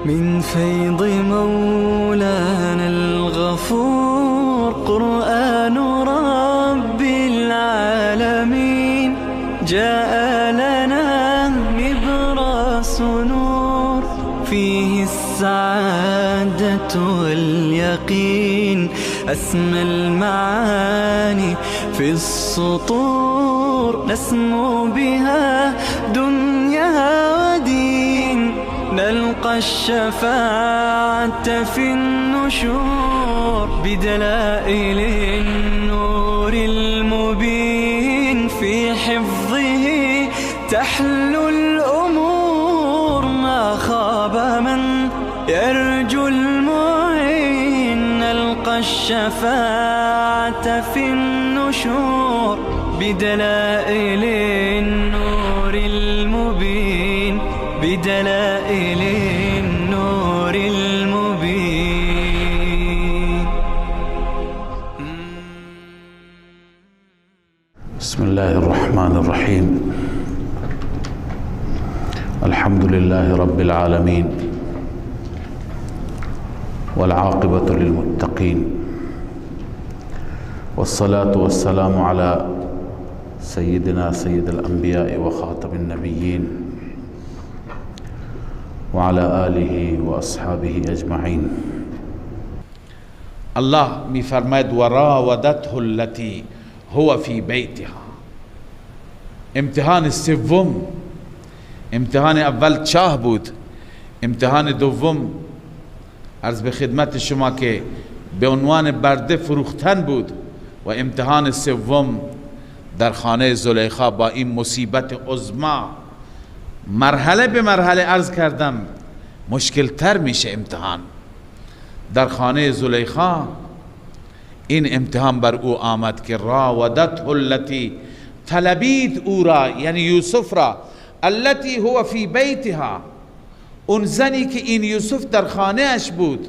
من فيض مولانا الغفور قرآن رب العالمين جاء لنا نبراس نور فيه السعادة واليقين أسمى المعاني في السطور نسمو بها دنيا ودين نلقى الشفاعة في النشور بدلائل النور المبين في حفظه تحلو الأمور ما خاب من يرجو المعين نلقى الشفاعة في النشور بدلائل النور المبين بدلائل النور المبين. بسم الله الرحمن الرحيم. الحمد لله رب العالمين والعاقبة للمتقين والصلاة والسلام على سيدنا سيد الأنبياء وخاتم النبيين وعلى آله وأصحابه أجمعين. الله میفرماید و راودته التي هو في بیتها. امتحان سوم، امتحان اول چاه بود، امتحان دوم عرض به خدمت شما که به عنوان برده فروختن بود و امتحان سوم در خانه زلیخا با این مصیبت عظمی مرحله به مرحله عرض کردم مشکل تر میشه. امتحان در خانه زلیخا این امتحان بر او آمد که راودته التي طلبید او را، یعنی یوسف را، التي هو فی بیتها، اون زنی که این یوسف در خانه اش بود،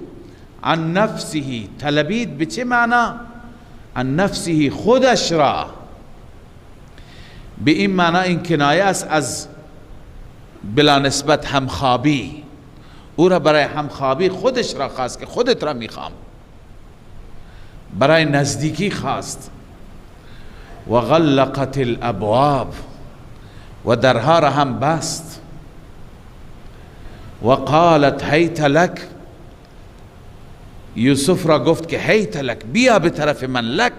عن نفسه، طلبید به چه معنا؟ عن نفسه، خودش را. به این معنا این کنایه است از بلا نسبت همخوابی. او را برای همخوابی خودش را خواست که خودت را میخوام، برای نزدیکی خواست. و غلقت الابواب، و درها را هم بست. و قالت هیت لک، یوسف را گفت که هیت لک، بیا به طرف من، لک،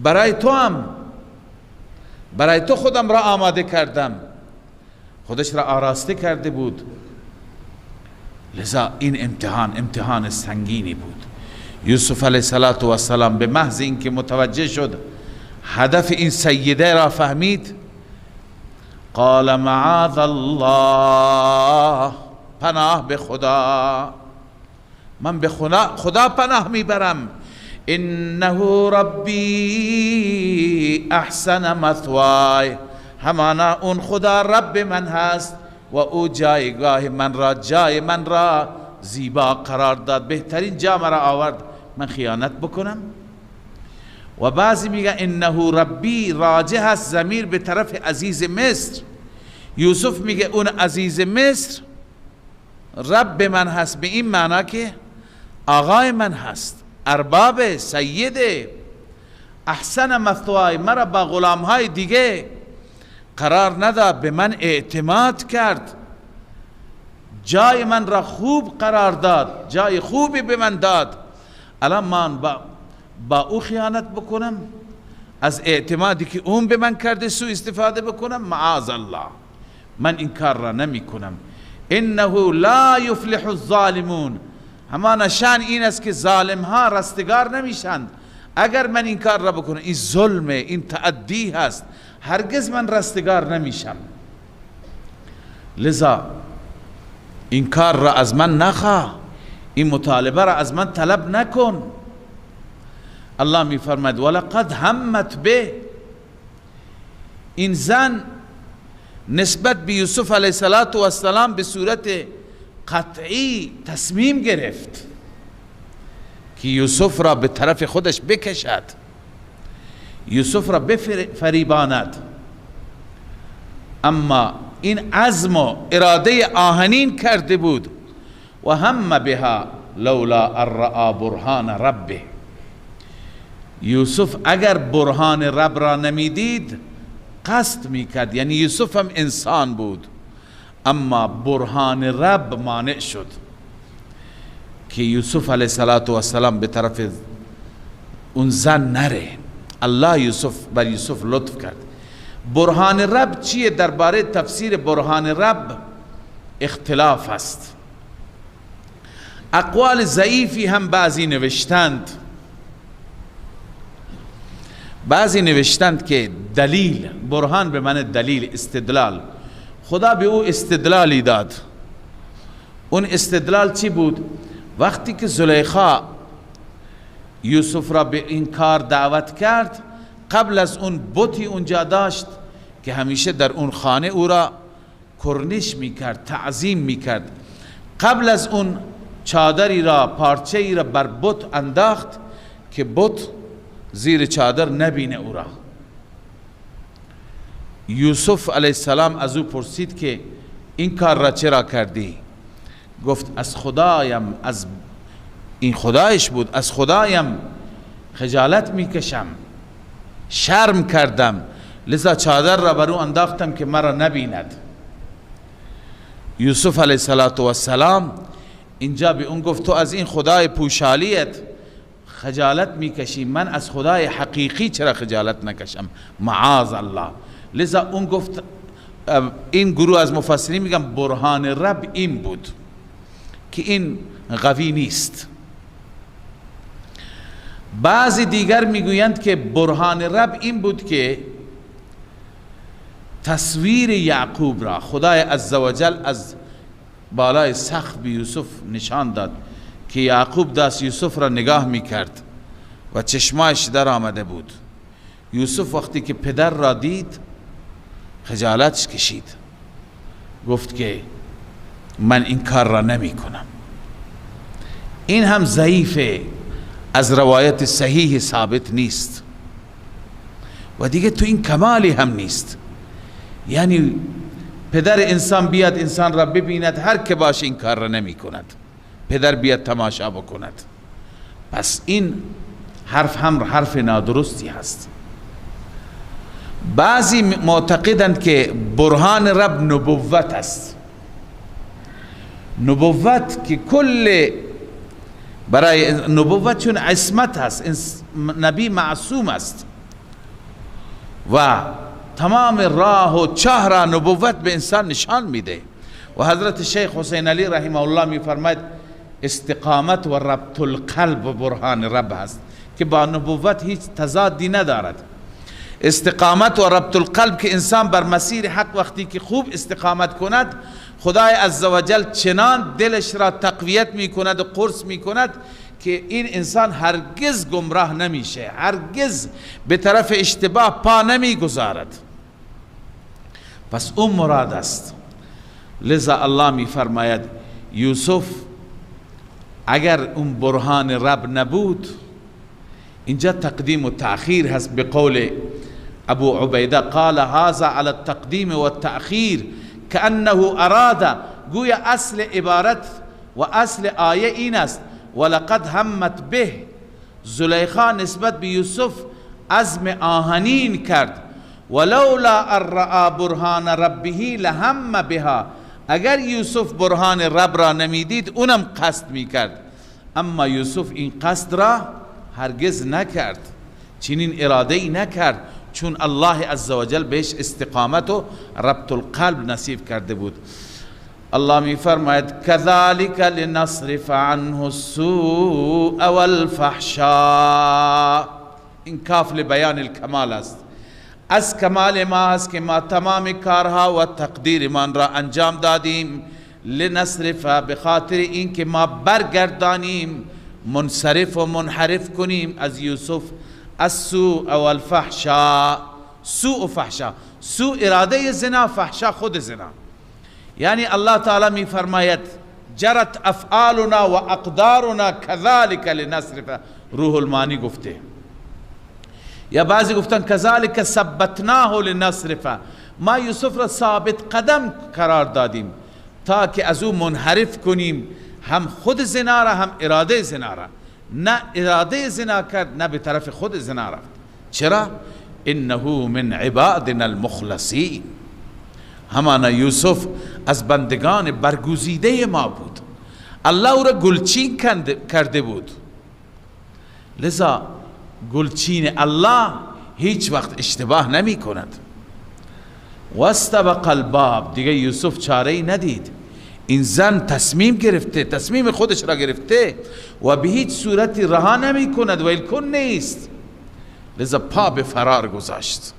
برای تو هم، برای تو خودم را آماده کردم. خودش را آراسته کرده بود. لذا این امتحان سنگینی بود. یوسف علیه السلام به محض اینکه متوجه شد هدف این سیده را فهمید، قال معاذ الله، پناه به خدا، من به خدا پناه میبرم. انه ربی احسن مثوای، همانا اون خدا رب من هست و او جای من را زیبا قرار داد، بهترین جا مرا آورد، من خیانت بکنم؟ و بعضی میگه انه ربی راجع هست ضمیر به طرف عزیز مصر. یوسف میگه اون عزیز مصر رب من هست، به این معنا که آقای من هست، ارباب، سید. احسن مثوای، مرا با غلامهای دیگه قرار نداد، به من اعتماد کرد، جای من را خوب قرار داد، جای خوبی به من داد. الان من با او خیانت بکنم؟ از اعتمادی که اون به من کرده سوء استفاده بکنم؟ معاذ الله، من این کار را نمی کنم. انه لا یفلح الظالمون، همانا شان این است که ظالم ها رستگار نمیشند. اگر من این کار را بکنم، این ظلم، این تعدی هست، هرگز من رستگار نمیشم. لذا این کار را از من نخواه، این مطالبه را از من طلب نکن. الله می فرماید ولقد همت به، این زن نسبت به یوسف علیه السلام به صورت قطعی تصمیم گرفت که یوسف را به طرف خودش بکشد، یوسف را بفریباند. اما این عزم و اراده آهنین کرده بود و هم بها لولا ان رأى برهان ربه. یوسف اگر برهان رب را نمیدید قصد میکرد، یعنی یوسف هم انسان بود اما برهان رب مانع شد که یوسف علیه السلام به طرف اون زن نره. الله بر یوسف لطف کرد. برهان رب چیه؟ درباره تفسیر برهان رب اختلاف است. اقوال ضعیفی هم بعضی نوشتند. بعضی نوشتند که دلیل، برهان به معنی دلیل، استدلال، خدا به او استدلالی داد. اون استدلال چی بود؟ وقتی که زلیخا یوسف را به این کار دعوت کرد، قبل از اون بتی اونجا داشت که همیشه در اون خانه او را کرنش میکرد، تعظیم میکرد. قبل از اون چادری را، پارچه ای را بر بت انداخت که بت زیر چادر نبینه او را. یوسف علیه السلام از او پرسید که این کار را چرا کردی؟ گفت از خدایم، از این خدایش بود، از خدایم خجالت میکشم، شرم کردم، لذا چادر را بر او انداختم که مرا نبیند. یوسف علیه السلام اینجا به اون گفت تو از این خدای پوشالیت خجالت میکشی، من از خدای حقیقی چرا خجالت نکشم؟ معاذ الله. لذا اون گفت، این گروه از مفسرین میگن برهان رب این بود که این قوی نیست. بعضی دیگر میگویند که برهان رب این بود که تصویر یعقوب را خدای عزوجل از بالای سقف به یوسف نشان داد که یعقوب دست یوسف را نگاه میکرد و چشمایش در آمده بود. یوسف وقتی که پدر را دید خجالتش کشید، گفت که من این کار را نمی کنم. این هم ضعیفه، از روایت صحیح ثابت نیست و دیگه تو این کمالی هم نیست. یعنی پدر انسان بیاد انسان را ببیند، هر که باشه این کار را نمی کند، پدر بیاد تماشا بکند. پس این حرف هم حرف نادرستی هست. بعضی معتقدند که برهان رب نبوت است. نبوت که کل برای نبوت چون عصمت هست، نبی معصوم است و تمام راه و چاه را نبوت به انسان نشان میده. و حضرت شیخ حسین علی رحمه الله میفرماید استقامت و ربط القلب و برهان رب هست که با نبوت هیچ تضادی ندارد. استقامت و ربط القلب که انسان بر مسیر حق وقتی که خوب استقامت کند، خدای عزوجل چنان دلش را تقویت می کند و قرص می کند که این انسان هرگز گمراه نمیشه، هرگز به طرف اشتباه پا نمی گذارد. پس اون مراد است. لذا الله می فرماید یوسف اگر اون برهان رب نبود، اینجا تقدیم و تأخیر هست. به قول ابو عبیده قال هذا على التقدیم و التأخیر كأنه اراد، گویا اصل عبارت و اصل آیه این است ولقد همت به. زلیخا نسبت به یوسف عزم آهنین کرد، ولولا ان رأى برهان ربه لهم بها. اگر یوسف برهان رب را نمیدید اونم قصد میکرد، اما یوسف این قصد را هرگز نکرد، چنین اراده ای نکرد، چون الله عزوجل بهش استقامت و ربط القلب نصیب کرده بود. الله می فرماید كذلك لنصرف عنه السوء والفحشاء. این کاف لبیان الکمال است. از کمال ما است که ما تمام کارها و تقدیر من را انجام دادیم. لنصرف، به خاطر این که ما برگردانیم، منصرف و منحرف کنیم از یوسف، السوء والفحشاء. سوء و فحشا، سوء اراده زنا، فحشا خود زنا. یعنی الله تعالی می فرماید جرت افعالنا و اقدارنا كذلك لنصرف. روح المانی گفته، یا بعضی گفتن كذلك ثبتناه لنصرف، ما یوسف را ثابت قدم قرار دادیم تا که از او منحرف کنیم، هم خود زنا را هم اراده زنا را، نه اراده زنا کرد نه به طرف خود زنا رفت. چرا؟ انه من عبادنا المخلصین، همانا یوسف از بندگان برگزیده ما بود، الله او را گلچین کرده بود، لذا گلچین الله هیچ وقت اشتباه نمی کند. واستبق الباب، دیگه یوسف چاره ای ندید، این زن تصمیم گرفته، تصمیم خودش را گرفته و به هیچ صورتی رها نمی کند و الکن نیست، لذا پا به فرار گذاشت،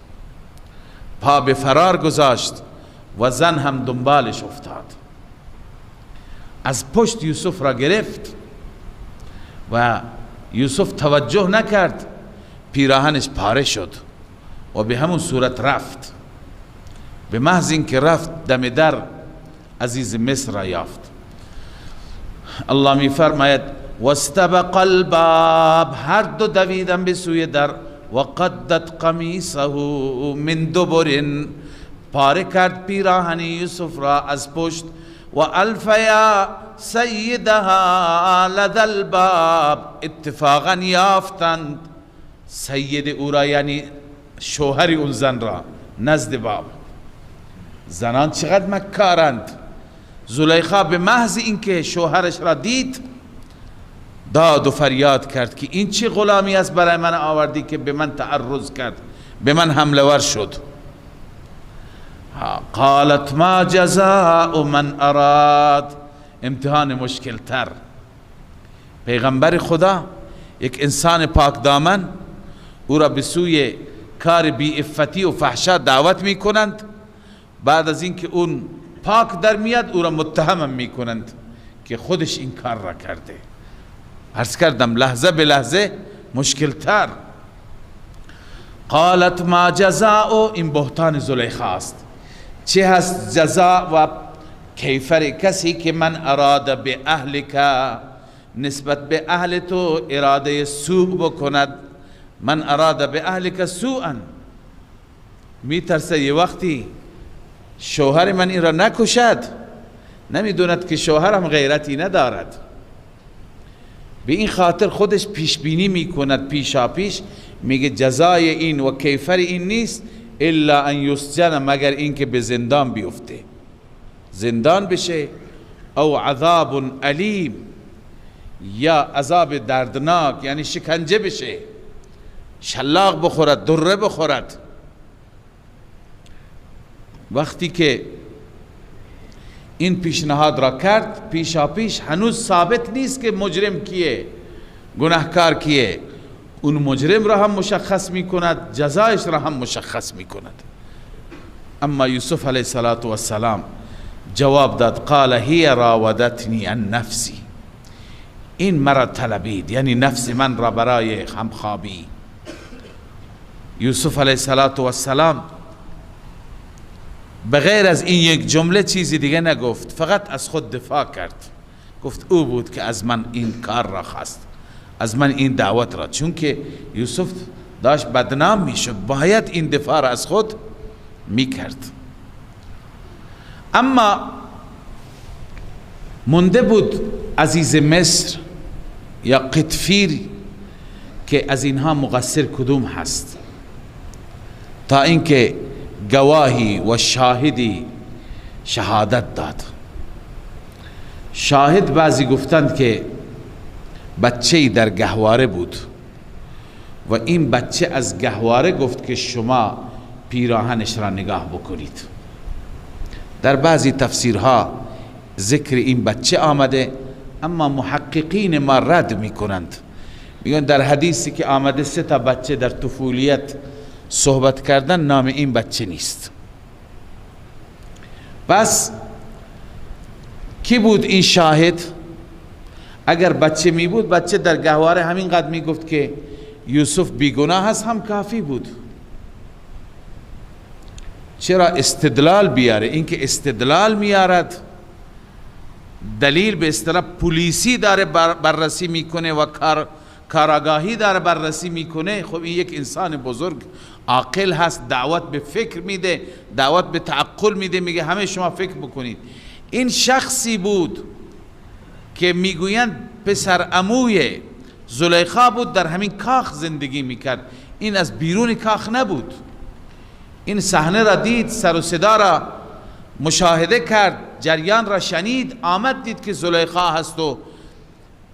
پا به فرار گذاشت و زن هم دنبالش افتاد، از پشت یوسف را گرفت و یوسف توجه نکرد، پیراهنش پاره شد و به همون صورت رفت. به محض اینکه رفت دم در عزیز مصر را یافت. الله می فرماید واستبق الباب، هر دو دویدن به سوی در، و قدت قمیصه من دبر، پاره کرد پیراهن یوسف را از پشت، و الفیا سیدها لدى الباب، اتفاقا یافتند سید او را، یعنی شوهر اون زن را، نزد باب. زنان چقدر مکارند. زلیخا به محض اینکه شوهرش را دید داد و فریاد کرد که این چه غلامی است برای من آوردی که به من تعرض کرد، به من حمله ور شد. قالت ما جزاء من اراد، امتحان مشکل تر. پیغمبر خدا، یک انسان پاک دامن، او را به سوی کار بی افتی و فحشا دعوت می کنند، بعد از اینکه اون پاک در میاد او را متهم می کنند که خودش این کار را کرده. عرض کردم لحظه به لحظه مشکل تر. قالت ما جزاء، این بهتان زلیخا است. چه هست جزاء و کیفر کسی که من اراد به اهلک، نسبت به اهل تو اراده سوء بکند. من اراد به اهلک سوءا، می ترسه یه وقتی شوهر من این را نکشد، نمیدوند که شوهرم غیرتی ندارد، به این خاطر خودش پیش بینی می کند پیشا پیش، میگه جزای این و کیفر این نیست الا ان یسجن، مگر این که به زندان بیفته، زندان بشه، او عذاب علیم، یا عذاب دردناک یعنی شکنجه بشه، شلاق بخورد، دره بخورد. وقتی که این پیشنهاد را کرد پیشا پیش هنوز ثابت نیست که مجرم کیه، گناهکار کیه، اون مجرم را هم مشخص می کند، جزایش را هم مشخص می کند. اما یوسف علیه السلام جواب داد قال هی راودتنی عن نفسی، این مرا طلبید، یعنی نفس من را برای همخوابی. یوسف علیه السلام بغیر از این یک جمله چیزی دیگه نگفت، فقط از خود دفاع کرد، گفت او بود که از من این کار را خواست، از من این دعوت را، چون که یوسف داشت بدنام میشد، باید این دفاع را از خود میکرد. اما مونده بود عزیز مصر یا قطفیر که از اینها مقصر کدوم هست، تا اینکه گواهی و شاهدی شهادت داد. شاهد بعضی گفتند که بچه‌ای در گهواره بود و این بچه از گهواره گفت که شما پیراهنش را نگاه بکنید. در بعضی تفسیرها ذکر این بچه آمده، اما محققین ما رد می کنند، میگن در حدیثی که آمده 3 تا بچه در طفولیت صحبت کردن، نام این بچه نیست. پس کی بود این شاهد؟ اگر بچه می بود، بچه در گهواره همین قدر می گفت که یوسف بیگناه هست، هم کافی بود. چرا استدلال بیاره؟ اینکه استدلال میارد، دلیل به اصطلاح پلیسی داره بررسی میکنه و کاراگاهی داره بررسی میکنه، خب این یک انسان بزرگ عاقل هست، دعوت به فکر میده، دعوت به تعقل میده، میگه همه شما فکر بکنید. این شخصی بود که میگویند پسر عموی زلیخا بود، در همین کاخ زندگی میکرد، این از بیرون کاخ نبود. این صحنه را دید، سر و صدا را مشاهده کرد، جریان را شنید، آمد دید که زلیخا هست و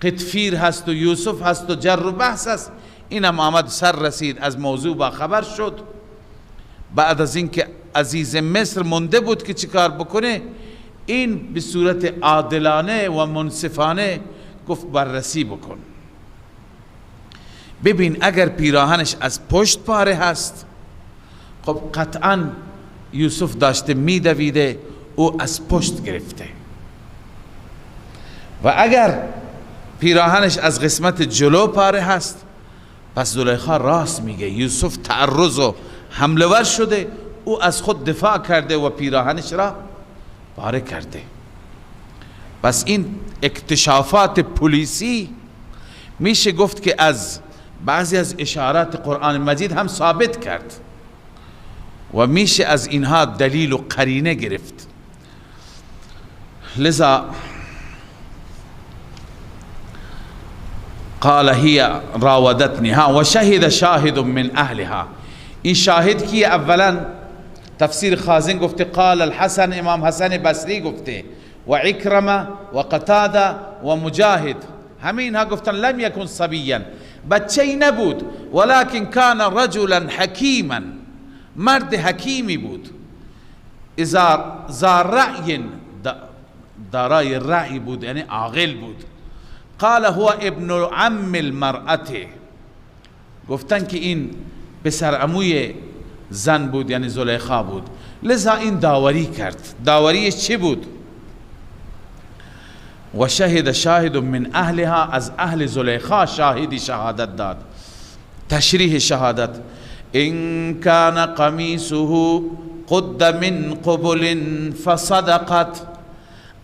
قطفیر هست و یوسف هست و جر و بحث هست. اینم آمد سر رسید، از موضوع با خبر شد. بعد از اینکه عزیز مصر مونده بود که چیکار بکنه، این به صورت عادلانه و منصفانه گفت بررسی بکن، ببین اگر پیراهنش از پشت پاره هست، خب قطعا یوسف داشته میدویده، او از پشت گرفته، و اگر پیراهنش از قسمت جلو پاره هست، پس زلیخا راست میگه، یوسف تعرض و حمله ور شده، او از خود دفاع کرده و پیراهنش را پاره کرده. پس این اکتشافات پلیسی میشه گفت که از بعضی از اشارات قرآن مجید هم ثابت کرد و میشه از اینها دلیل و قرینه گرفت. لذا قال هي راودتني ها و شهد شاهد من اهلها. این شاهد کی؟ اولا تفسیر خازن گفته قال الحسن، امام حسن بصری گفته، و عکرمه و قتاده و مجاهد، همین ها گفتن لم یکن صبیا، بچه‌ای نبود، ولكن كان رجلا حکیما، مرد حکیمی بود، ذا رأی، دارای رأی بود، یعنی عاقل بود. قال هو ابن عم المرأة، گفتن که این پسر عموی زن بود، یعنی زلیخا بود، لذا این داوری کرد. داوریش چی بود؟ و شهد شاهد من اهلها، از اهل زلیخا شاهدی شهادت داد. تشریح شهادت: ان کان قمیصه قد من قبل فصدقت،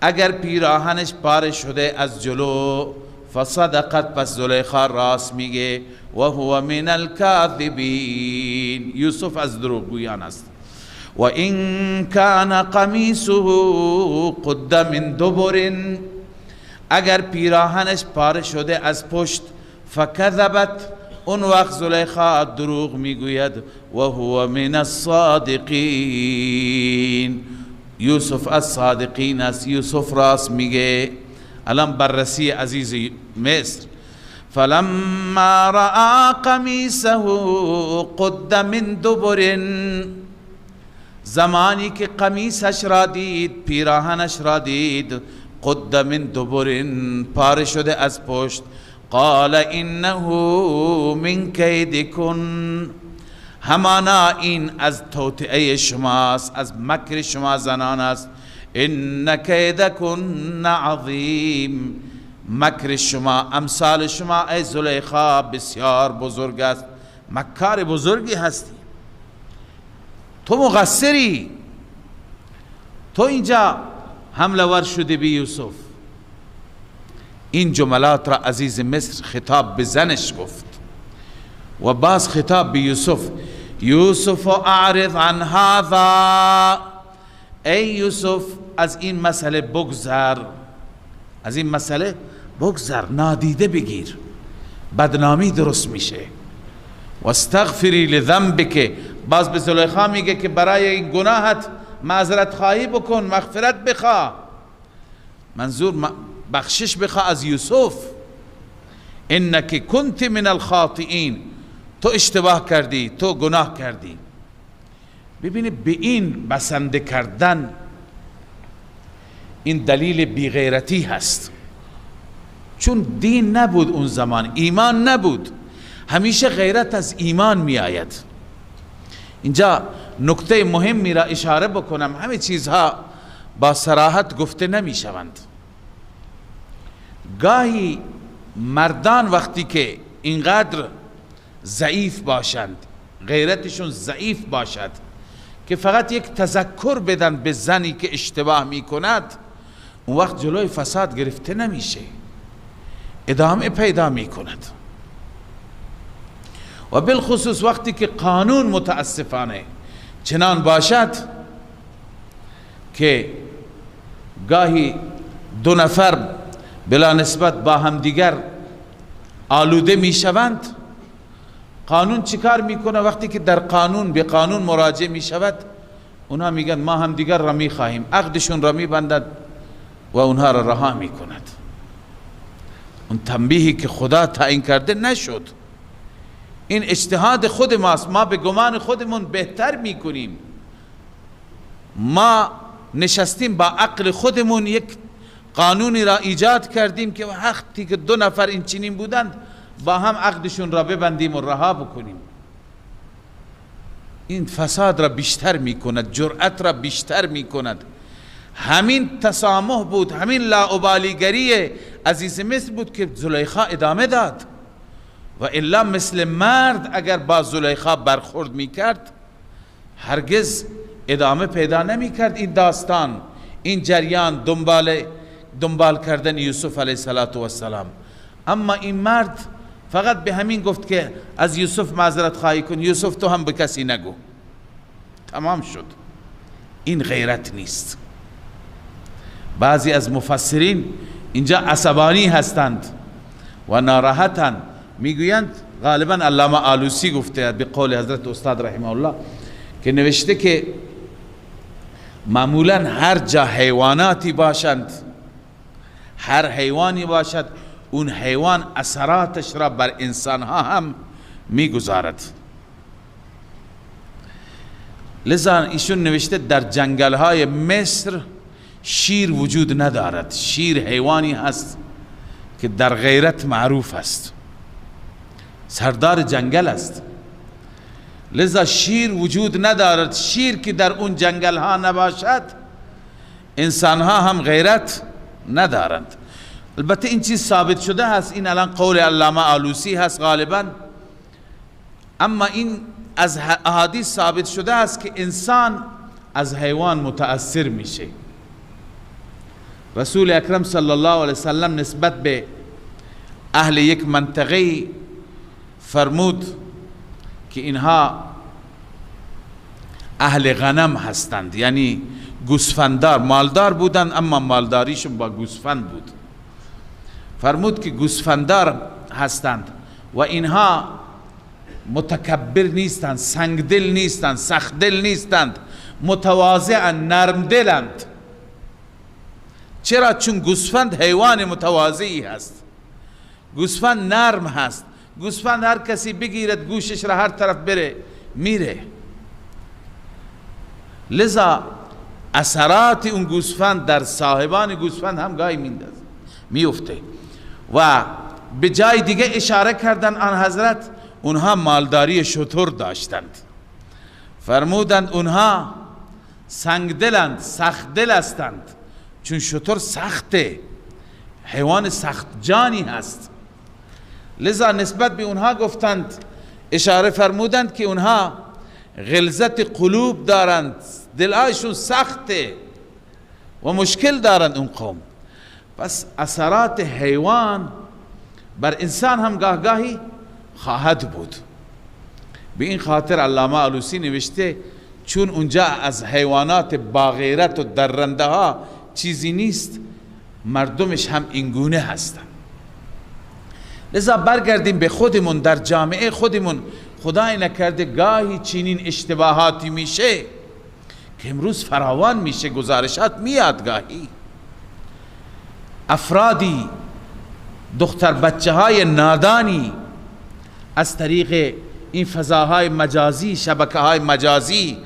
اگر پیراهنش پاره شده از جلو، فصدقت، پس زلیخا راست میگه، و هو من الكاذبین، یوسف از دروغگویان است. و ان کان قمیصه قد من دبر، اگر پیراهنش پاره شده از پشت، فکذبت، اون وقت زلیخا دروغ میگوید، و هو من الصادقین، یوسف از صادقین است، یوسف راست میگه. الان بررسی عزیز مصر: فلما رأى قمیصه قد من دبر، زمانی که قمیصش را دید، پیراهنش را دید، قد من دبر، پاره شده از پشت، قال انه من کیدکن، همانا این از توطئه شماست، از مکر شما زنان است. ان کیدکن عظیم، مکر شما، امثال شما ای زلیخا بسیار بزرگ است، مکار بزرگی هستی، تو مقصری، تو اینجا حمله ور شده به یوسف. این جملات را عزیز مصر خطاب به زنش گفت و باز خطاب به یوسف: یوسف اعرض عن هذا، ای یوسف از این مسئله بگذر، از این مسئله بگذر، نادیده بگیر، بدنامی درست میشه. و استغفری لذنبک، باز به زلیخا میگه که برای این گناهت معذرت خواهی بکن، مغفرت بخواه، منظور بخشش بخواه از یوسف. انک کنت من الخاطئین، تو اشتباه کردی، تو گناه کردی. ببینید به این بسنده کردن، این دلیل بیغیرتی هست، چون دین نبود اون زمان، ایمان نبود، همیشه غیرت از ایمان می آید. اینجا نکته مهمی را اشاره بکنم، همه چیزها با صراحت گفته نمی شوند. گاهی مردان وقتی که اینقدر ضعیف باشند، غیرتشون ضعیف باشد که فقط یک تذکر بدن به زنی که اشتباه می کند، اون وقت جلوی فساد گرفته نمیشه، ادامه پیدا می کند. و بالخصوص وقتی که قانون متاسفانه چنان باشد که گاهی دو نفر بلا نسبت با هم دیگر آلوده می شوند. قانون چیکار میکنه؟ وقتی که در قانون به قانون مراجعه می شود، اونها میگن ما هم دیگر را می خواهیم، عقدشون را می بندد و اونها را رها می کند. اون تنبیهی که خدا تعیین کرده نشد. این اجتهاد خود ماست، ما به گمان خودمون بهتر میکنیم. ما نشستیم با عقل خودمون یک قانونی را ایجاد کردیم که وقتی که دو نفر این چنین بودند با هم عقدشون را ببندیم و رها بکنیم. این فساد را بیشتر میکند، جرأت را بیشتر میکند. همین تسامح بود، همین لاابالیگری عزیز مصر بود که زلیخا ادامه داد. و الا مثل مرد اگر با زلیخا برخورد میکرد هرگز ادامه پیدا نمیکرد این داستان، این جریان دنبال کردن یوسف علیه السلام. اما این مرد فقط به همین گفت که از یوسف معذرت خواهی کن، یوسف تو هم به کسی نگو، تمام شد. این غیرت نیست. بعضی از مفسرین اینجا عصبانی هستند و ناراحتند، میگویند غالبا علامه آلوسی گفته به قول حضرت استاد رحمه الله که نوشته که معمولا هر جا حیواناتی باشند، هر حیوانی باشد، اون حیوان اثراتش را بر انسانها هم میگذارد. لذا ایشون نوشته در جنگل‌های مصر شیر وجود ندارد. شیر حیوانی هست که در غیرت معروف است، سردار جنگل است. لذا شیر وجود ندارد. شیر که در اون جنگل ها نباشد انسان ها هم غیرت ندارند. البته این چیز ثابت شده هست، این الان قول علامه آلوسی هست غالبا، اما این از احادیث ثابت شده است که انسان از حیوان متأثر میشه. رسول اکرم صلی الله علیه وسلم نسبت به اهل یک منطقه فرمود که اینها اهل غنم هستند، یعنی گوسفنددار، مالدار بودند اما مالداریشون با گوسفند بود. فرمود که گوسفنددار هستند و اینها متکبر نیستند، سنگدل نیستند، سختدل نیستند، متواضعند، نرمدلند. چرا؟ چون گوسفند حیوان متواضعی هست، گوسفند نرم هست، گوسفند هر کسی بگیرد گوشش را هر طرف بره میره. لذا اثرات اون گوسفند در صاحبان گوسفند هم گاهی میفته. و به جای دیگه اشاره کردن آن حضرت اونها مالداری شتر داشتند، فرمودند اونها سنگدلند، سختدل هستند، چون شتر سخته، حیوان سخت جانی هست. لذا نسبت به اونها گفتند، اشاره فرمودند که اونها غلظت قلوب دارند، دلهایشون سخته و مشکل دارند اون قوم. پس اثرات حیوان بر انسان هم گاهی خواهد بود. به این خاطر علامه آلوسی نوشته چون اونجا از حیوانات با غیرت و درنده ها چیزی نیست، مردمش هم اینگونه هستن. لذا برگردیم به خودمون، در جامعه خودمون. خدای نکرده گاهی چنین اشتباهاتی میشه که امروز فراوان میشه، گزارشات میاد گاهی افرادی، دختر بچه های نادانی از طریق این فضاهای مجازی، شبکه های مجازی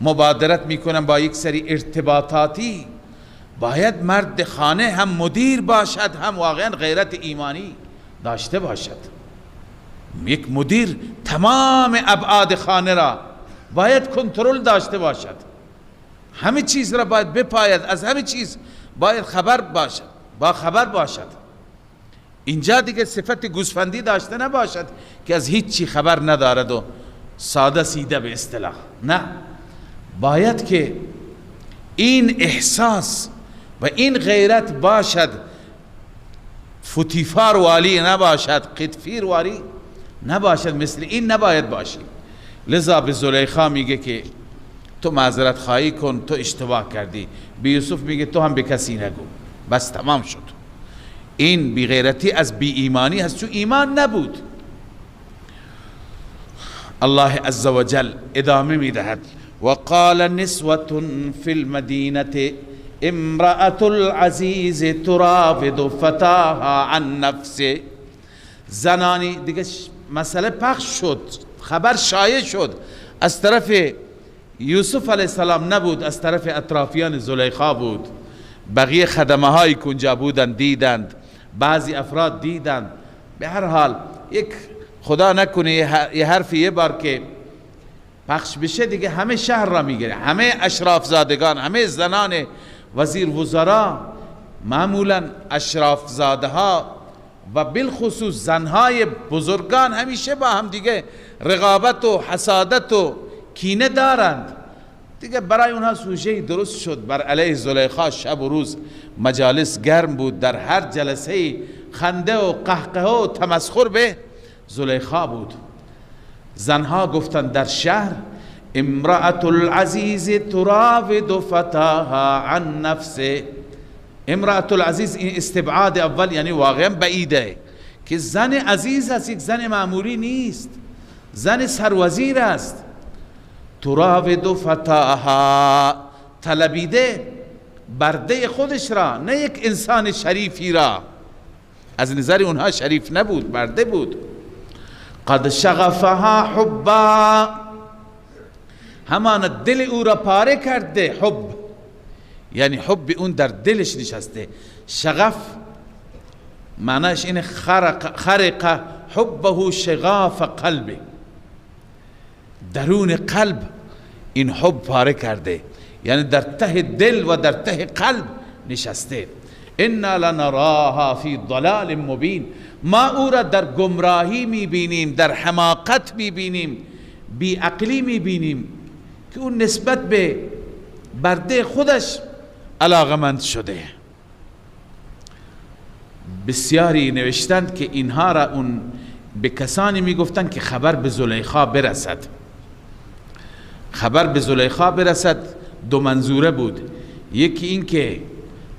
مبادرت میکنن با یک سری ارتباطاتی. باید مرد خانه هم مدیر باشد، هم واقعا غیرت ایمانی داشته باشد. یک مدیر تمام ابعاد خانه را باید کنترل داشته باشد، همه چیز را باید بپاید، از همه چیز باید خبر باشد، با خبر باشد. اینجا دیگه صفت گوسفندی داشته نباشد که از هیچ چی خبر ندارد و ساده سیده به اصطلاح. نه، باید که این احساس و این غیرت باشد، فتیفار والی نباشد، قطفیر والی نباشد، مثل این نباید باشی. لذا به زلیخا میگه که تو معذرت خواهی کن، تو اشتباه کردی. به یوسف میگه تو هم به کسی نگو، بس تمام شد. این بیغیرتی از بی ایمانی هست، چون ایمان نبود. الله عزوجل ادامه میدهد وقال نسوة في المدینة امرأة العزیز تراود فتاها عن نفسه. زنانی دیگه مسئله پخش شد، خبر شایع شد، از طرف یوسف علیه السلام نبود، از طرف اطرافیان زلیخا بود. بقیه خدمه هایی که اونجا بودند دیدند، بعضی افراد دیدند. به هر حال یک خدا نکنه یه حرف یه بار که پخش بشه دیگه همه شهر را میگیره، همه اشراف زادگان، همه زنان وزیر وزرا، معمولا اشراف زاده ها و بالخصوص زنهای بزرگان همیشه با هم دیگه رقابت و حسادت و کینه دارند دیگه. برای اونها سوژه درست شد بر علیه زلیخا. شب و روز مجالس گرم بود، در هر جلسه خنده و قهقه و تمسخر به زلیخا بود. زنها گفتن در شهر امرأة العزیز تراود فتاها عن نفسه. امرأة العزیز این استبعاد اول، یعنی واقعا بعیده که زن عزیز هست، یک زن معمولی نیست، زن سروزیر است. تراود فتاها، طلبیده برده خودش را، نه یک انسان شریفی را. از نظر اونها شریف نبود، برده بود. قد شغفها حبا، همان دل او را پاره کرده. حب یعنی حب اون در دلش نشسته. شغف معناش این خرق حبه شغاف قلبه، درون قلب این حب پاره کرده، یعنی در ته دل و در ته قلب نشسته. انا لنراها فی ضلال مبین، ما او را در گمراهی میبینیم، در حماقت میبینیم، بیعقلی میبینیم که اون نسبت به برده خودش علاقمند شده. بسیاری نوشتند که اینها را اون به کسانی میگفتند که خبر به زلیخا برسد. خبر به زلیخا برسد دو منظوره بود، یکی این که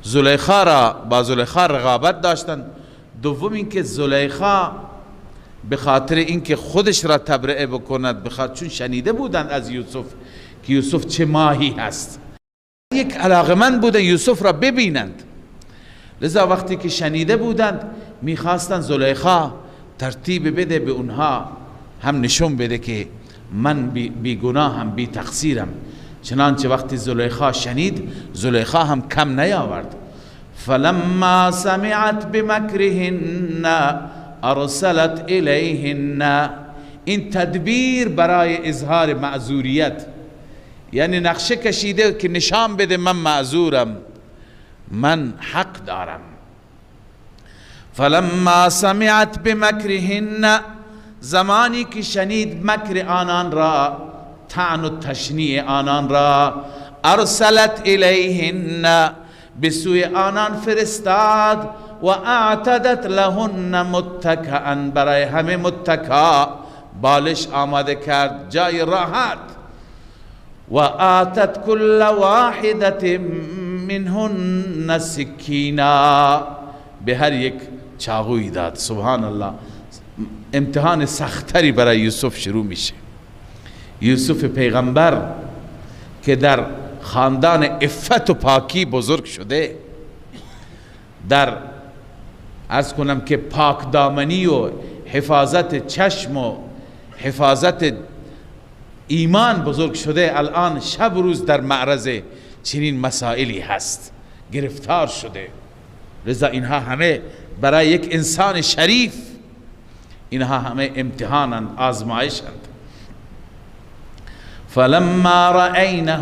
زلیخا را با زلیخا رقابت داشتند، دوم این که زلیخا به خاطر اینکه خودش را تبرئه بکند، بخاطر چون شنیده بودند از یوسف که یوسف چه ماهی هست، یک علاقمند بودند یوسف را ببینند. لذا وقتی که شنیده بودند میخواستند زلیخا ترتیب بده به اونها، هم نشون بده که من بی گناهم، بی تقصیرم. چنانچه وقتی زلیخا شنید، زلیخا هم کم نیاورد. فلما سمعت بمکرهن ارسلت الیهن. این تدبیر برای اظهار معذوریت، یعنی نقشه کشیده که نشان بده من معذورم، من حق دارم. فلما سمعت بمکرهن، زمانی که شنید مکر آنان را، طعن و تشنیع آنان را، ارسلت الیهن، به سوی آنان فرستاد، و اعتدت لهن متکئا، برای همه متکا بالش آماده کرد، جای راحت. و آتت کل واحدة منهن سکینا، به هر یک چاقوی داد. سبحان الله، امتحان سختری برای یوسف شروع میشه. یوسف پیغمبر که در خاندان عفت و پاکی بزرگ شده، در عرض کنم که پاک دامنی و حفاظت چشم و حفاظت ایمان بزرگ شده، الان شب روز در معرض چنین مسائلی هست، گرفتار شده. لذا اینها همه برای یک انسان شریف، اینها همه امتحانند، آزمایشند. فلما رأینه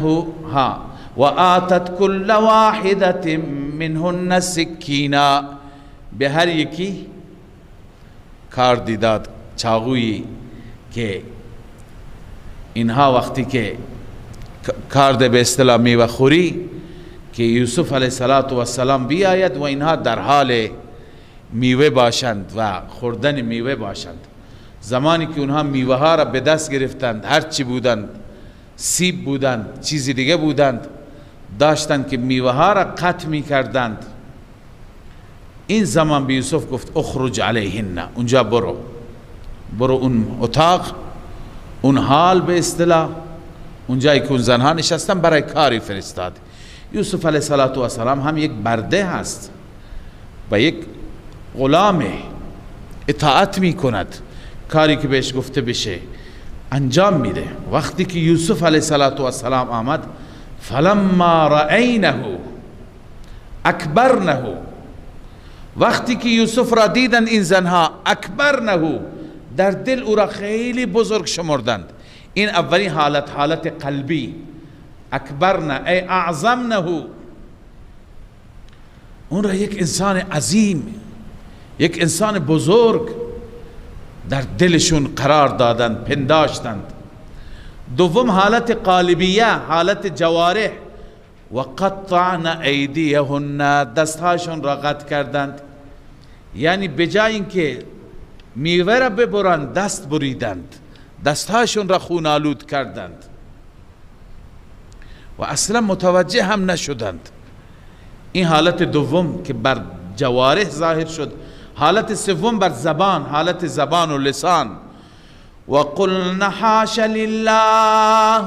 ها و آتت کل واحدة منهن سکینا، به هر یکی کاردی داد، چاقویی، که اینها وقتی که کارد به اصطلاح میوه خوری که یوسف علیه السلام بیاید و اینها در حال میوه باشند و خوردن میوه باشند. زمانی که اونها میوه ها را به دست گرفتند، هر چی بودند، سیب بودند، چیزی دیگه بودند، داشتند که میوه ها را قطع می کردند. این زمان به یوسف گفت اخرج علیهن، اونجا برو اون اتاق، اون حال به اصطلاح اونجایی که اون زنها نشستن برای کاری فرستاد. یوسف علیه السلام هم یک برده هست و یک غلامه، اطاعت می کند، کاری که بهش گفته بشه انجام میده. وقتی که یوسف علیه السلام آمد، فلما رأینه اکبرنه، وقتی که یوسف را دیدن این زنها، اکبرنه، در دل او را خیلی بزرگ شمردند. این اولین حالت قلبی، اکبرنه ای اعظمنه، اون را یک انسان عظیم، یک انسان بزرگ در دلشون قرار دادند، پنداشتند. دوم حالت قالبیه، حالت جوارح، و قطعن ایدیهن، دستهاشون را قطع کردند، یعنی بجای اینکه میوه را ببرند دست بریدند، دستهاشون را خونالود کردند و اصلا متوجه هم نشدند. این حالت دوم که بر جوارح ظاهر شد. حالت سوم بر زبان، حالت زبان و لسان. و قلنا حاش لله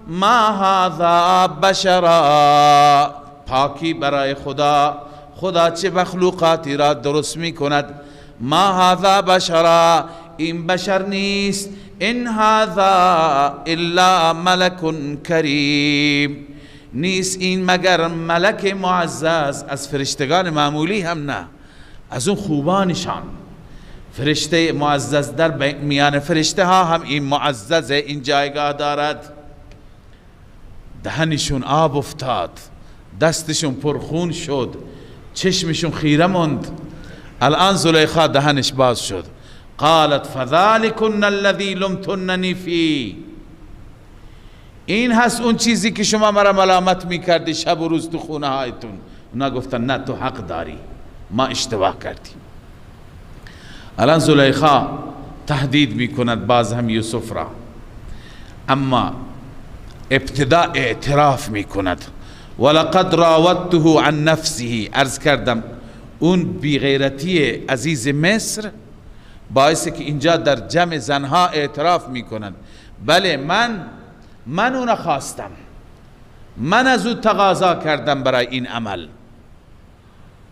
ما هذا بشرا، پاکی برای خدا، خدا چه مخلوقاتی را درست می کند. ما هذا بشرا، این بشر نیست. ان هذا الا ملک کریم، نیست این مگر ملک معزز، از فرشتگان معمولی هم نه، از اون خوبانشان. فرشته معزز در میان فرشته ها هم این معززه، این جایگاه دارد. دهنشون آب افتاد، دستشون پرخون شد، چشمشون خیره ماند. الان زلیخا دهنش باز شد. قالت فذلکن الذی لمتننی فی، این هست اون چیزی که شما مرا ملامت میکردی شب و روز تو خونه هایتون. اونا گفتن نه، تو حق داری، ما اشتباه کردیم. الان زلیخا تهدید میکند باز هم یوسف را، اما ابتدا اعتراف میکند. ولقد راودته عن نفسه، عرض کردم اون بیغیرتی عزیز مصر باعث که اینجا در جمع زنها اعتراف میکنند. بله من اون خواستم، من از او تقاضا کردم برای این عمل،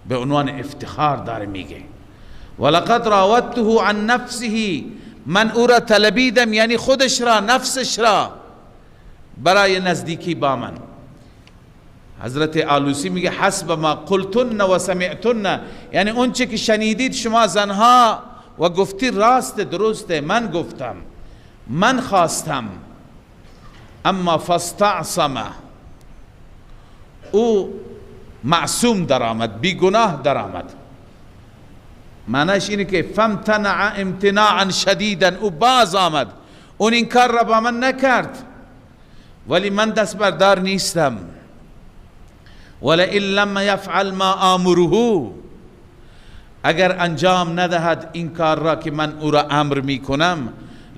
به عنوان افتخار داره میگه. ولقد راودته عن نفسه، من او را طلبیدم، یعنی خودش را، نفسش را، برای نزدیکی با من. حضرت آلوسی میگه حسب ما قلتن و سمعتن، یعنی اون چه که شنیدید شما زنها و گفتی راست درسته، من گفتم، من خواستم. اما فاستعصمه، او معصوم درآمد، بی گناه درآمد. معنیش اینه که فامتنع امتناعا شدیدا، او باز آمد، اون این کار را با من نکرد، ولی من دست بردار نیستم. ولئن لم یفعل ما آمره، اگر انجام ندهد این کار را که من او را امر می کنم،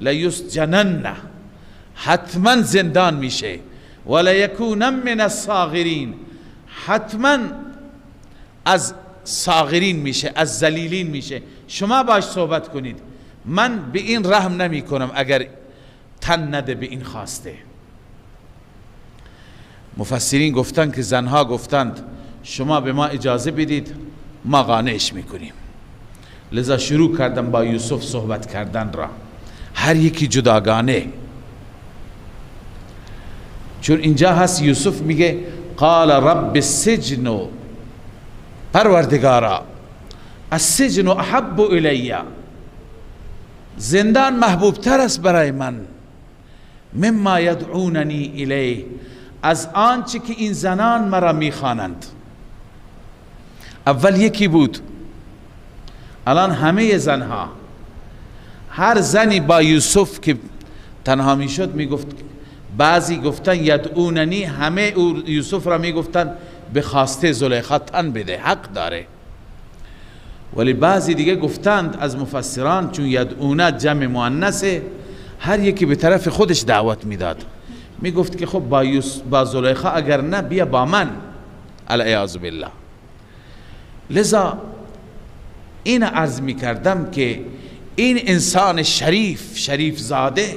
لیسجنن، حتما زندان میشه. ولیکونن من الصاغرین، حتما از صاغرین میشه، از ذلیلین میشه. شما باش صحبت کنید، من به این رحم نمی کنم اگر تن نده به این خواسته. مفسرین گفتن که زنها گفتند شما به ما اجازه بدید، ما قانعش میکنیم. لذا شروع کردن با یوسف صحبت کردن را، هر یکی جداگانه. چون اینجا هست یوسف میگه قال رب السجن، پروردگارا السجن احب الی، زندان محبوب تر است برای من، مما یدعوننی الیه، از آنچه که این زنان مرا میخوانند. اول یکی بود، الان همه زنها، هر زنی با یوسف که تنها میشد میگفت، بعضی گفتن یدعوننی، همه یوسف را میگفتن به خواسته زلیخا تن بده، حق داره. ولی بعضی دیگه گفتند از مفسران، چون یدعونه جمع مؤنثه، هر یکی به طرف خودش دعوت میداد، میگفت که خب با زلیخا اگر نه بیا با من، العیاذ بالله. لذا این عرض می کردم که این انسان شریف زاده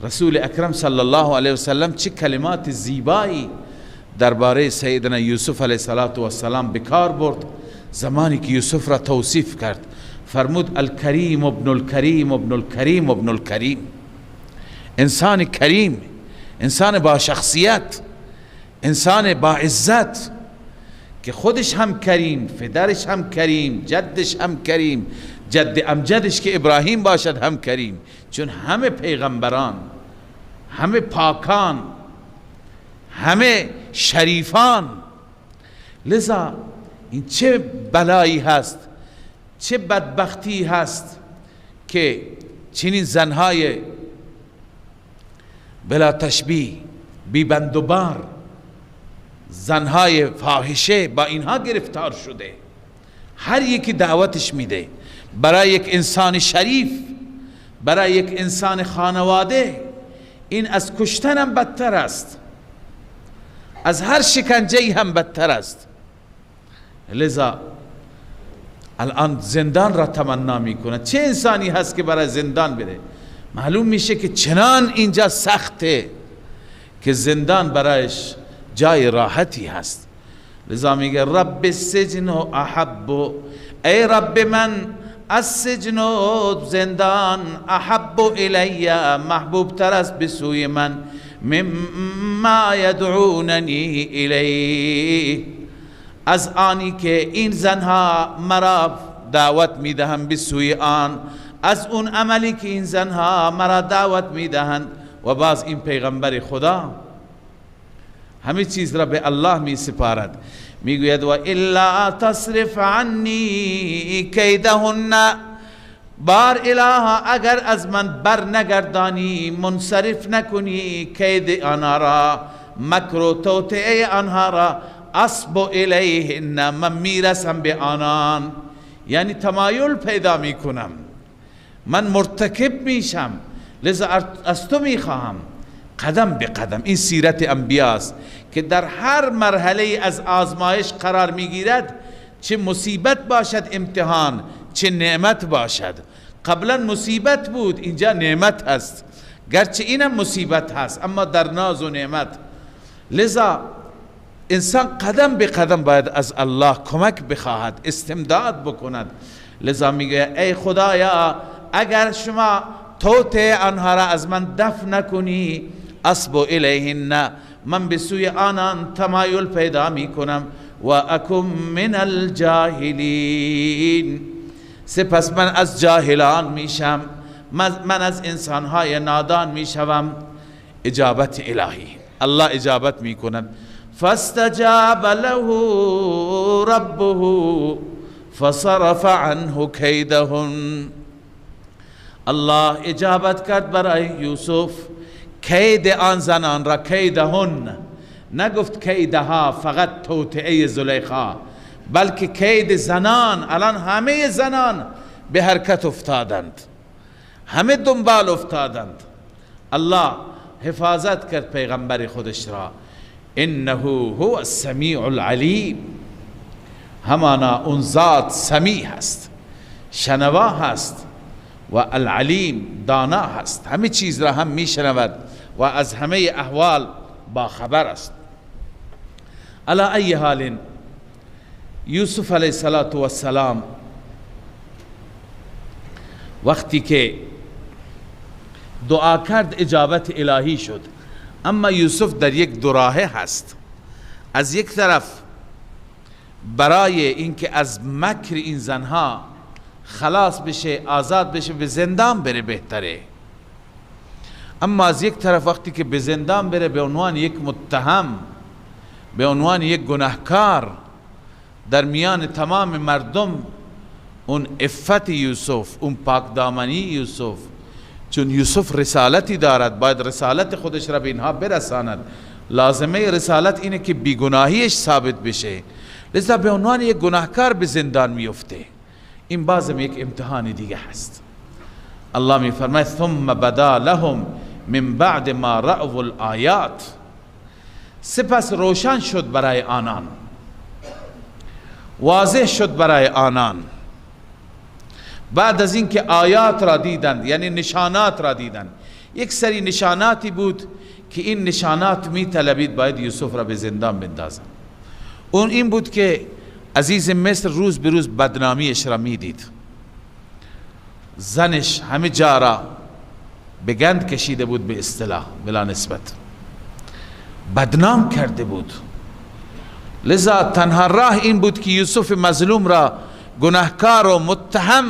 رسول اکرم صلی الله علیه وسلم چه کلمات زیبایی درباره سیدنا یوسف علیه السلام بکار برد زمانی که یوسف را توصیف کرد. فرمود الکریم ابن الکریم ابن الکریم ابن الکریم، انسان کریم، انسان با شخصیت، انسان با عزت که خودش هم کریم، پدرش هم کریم، جدش هم کریم، جد امجدش که ابراهیم باشد هم کریم، چون همه پیغمبران، همه پاکان، همه شریفان. لذا این چه بلایی هست، چه بدبختی هست که چنین زنهای بلا تشبیه، بی بند و بار، زنهای فاحشه با اینها گرفتار شده. هر یکی دعوتش میده برای یک انسان شریف، برای یک انسان خانواده. این از کشتن هم بدتر است، از هر شکنجه‌ای هم بدتر است. لذا الان زندان را تمنا میکنه. چه انسانی هست که برای زندان بره؟ معلوم میشه که چنان اینجا سخته که زندان برایش جای راحتی هست. لذا میگه رب السجن احب، ای رب من از سجن و زندان احب الی، محبوب تر است به سوی من مما یدعوننی الی، از آنی که این زنها مرا دعوت میدهند به سوی آن، از اون عملی که این زنها مرا دعوت میدهند. و باز این پیغمبر خدا همه چیز را به الله می سپارد. میگوید و الا تصرف عنی کیدهن، بار اله اگر از من بر نگردانی، منصرف نکنی کید آنها را، مکر و توطئه آنها را، اصب الیهن، من میرسم به آنان، یعنی تمایل پیدا میکنم، من مرتکب میشم. لذا از تو میخواهم قدم به قدم. این سیرت انبیاست که در هر مرحله از آزمایش قرار میگیرد، چه مصیبت باشد امتحان، چه نعمت باشد. قبلا مصیبت بود، اینجا نعمت هست، گرچه اینم مصیبت هست اما در ناز و نعمت. لذا انسان قدم به قدم باید از الله کمک بخواهد، استمداد بکند. لذا میگه ای خدایا اگر شما توطئه آنها را از من دفع نکنی، اصب الیهن، من به سوی آنان تمایل پیدا میکنم، و اکم من الجاهلین، سپس من از جاهلان میشم، من از انسانهای نادان میشوم. اجابت الهی، الله اجابت میکند. فاستجاب له ربه فصرف عنه کیدهن، الله اجابت کرد برای یوسف کید آن زنان را، کیدهن، نگفت کیدها فقط توطئه زلیخا، بلکه کید زنان. الان همه زنان به حرکت افتادند، همه دنبال افتادند. الله حفاظت کرد پیغمبر خودش را. انه هو السمیع العلیم، همانا اون ذات سمیع هست، شنوا هست، و العلیم دانا هست، همه چیز را هم میشنود و از همه احوال با خبر است. علی ای حال یوسف علیه السلام وقتی که دعا کرد اجابت الهی شد. اما یوسف در یک دوراهه هست. از یک طرف برای اینکه از مکر این زنها خلاص بشه، آزاد بشه، به زندان بره بهتره. اما از یک طرف وقتی که به زندان بره به عنوان یک متهم، به عنوان یک گناهکار در میان تمام مردم، اون عفت یوسف، اون پاکدامنی یوسف، چون یوسف رسالتی دارد، باید رسالت خودش را به اینها برساند. لازمه رسالت اینه که بیگناهیش ثابت بشه. لذا به عنوان یک گناهکار به زندان میفته. این بازم یک امتحان دیگه هست. الله می فرماید ثم بدا لهم من بعد ما رأوا الآیات، سپس روشن شد برای آنان، واضح شد برای آنان بعد از اینکه آیات را دیدند، یعنی نشانات را دیدند، یک سری نشاناتی بود که این نشانات می طلبید باید یوسف را به زندان بندازند. اون این بود که عزیز مصر روز به روز بدنامیش را می دید، زنش همه جا را به گند کشیده بود، به اصطلاح بلا نسبت بدنام کرده بود. لذا تنها راه این بود که یوسف مظلوم را گناهکار و متهم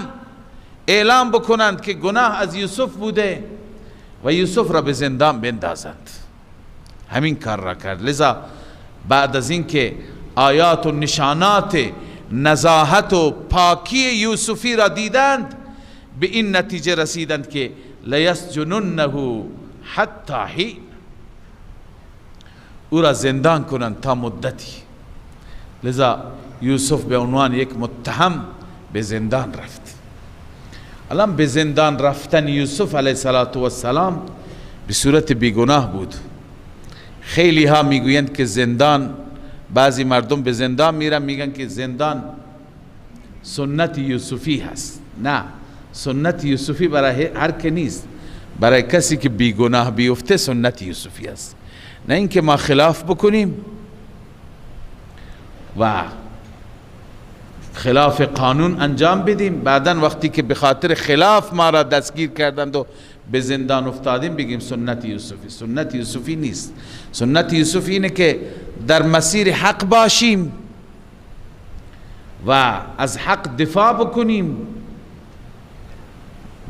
اعلام بکنند که گناه از یوسف بوده و یوسف را به زندان بندازند. همین کار را کرد. لذا بعد از اینکه آیات و نشانات نزاهت و پاکی یوسفی را دیدند، به این نتیجه رسیدند که لیسجننه حتی حین، او را زندان کنند تا مدتی. لذا یوسف به عنوان یک متهم به زندان رفت. الان به زندان رفتن یوسف علیه السلام به صورت بیگناه بود. خیلی ها میگویند که زندان، بعضی مردم به زندان میرن میگن که زندان سنت یوسفی هست. نه، سنت یوسفی برای هر که نیست، برای کسی که بیگناه بیفته سنت یوسفی است، نه اینکه ما خلاف بکنیم و خلاف قانون انجام بدیم، بعدن وقتی که به خاطر خلاف ما را دستگیر کردند و به زندان افتادیم بگیم سنت یوسفی. سنت یوسفی نیست. سنت یوسفی اینه که در مسیر حق باشیم و از حق دفاع بکنیم،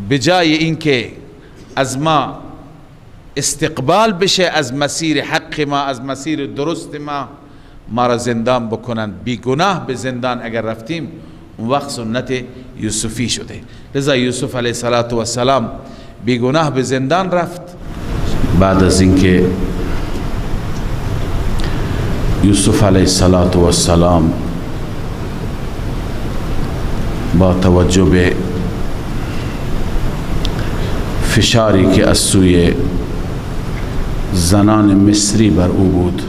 به جای اینکه از ما استقبال بشه از مسیر حق ما، از مسیر درست ما را زندان بکنند. بیگناه به زندان اگر رفتیم اون وقت سنت یوسفی شده. لذا یوسف علیه السلام بیگناه به زندان رفت. بعد از اینکه یوسف علیه السلام با توجه به فشاری که از سوی زنان مصری بر او بود،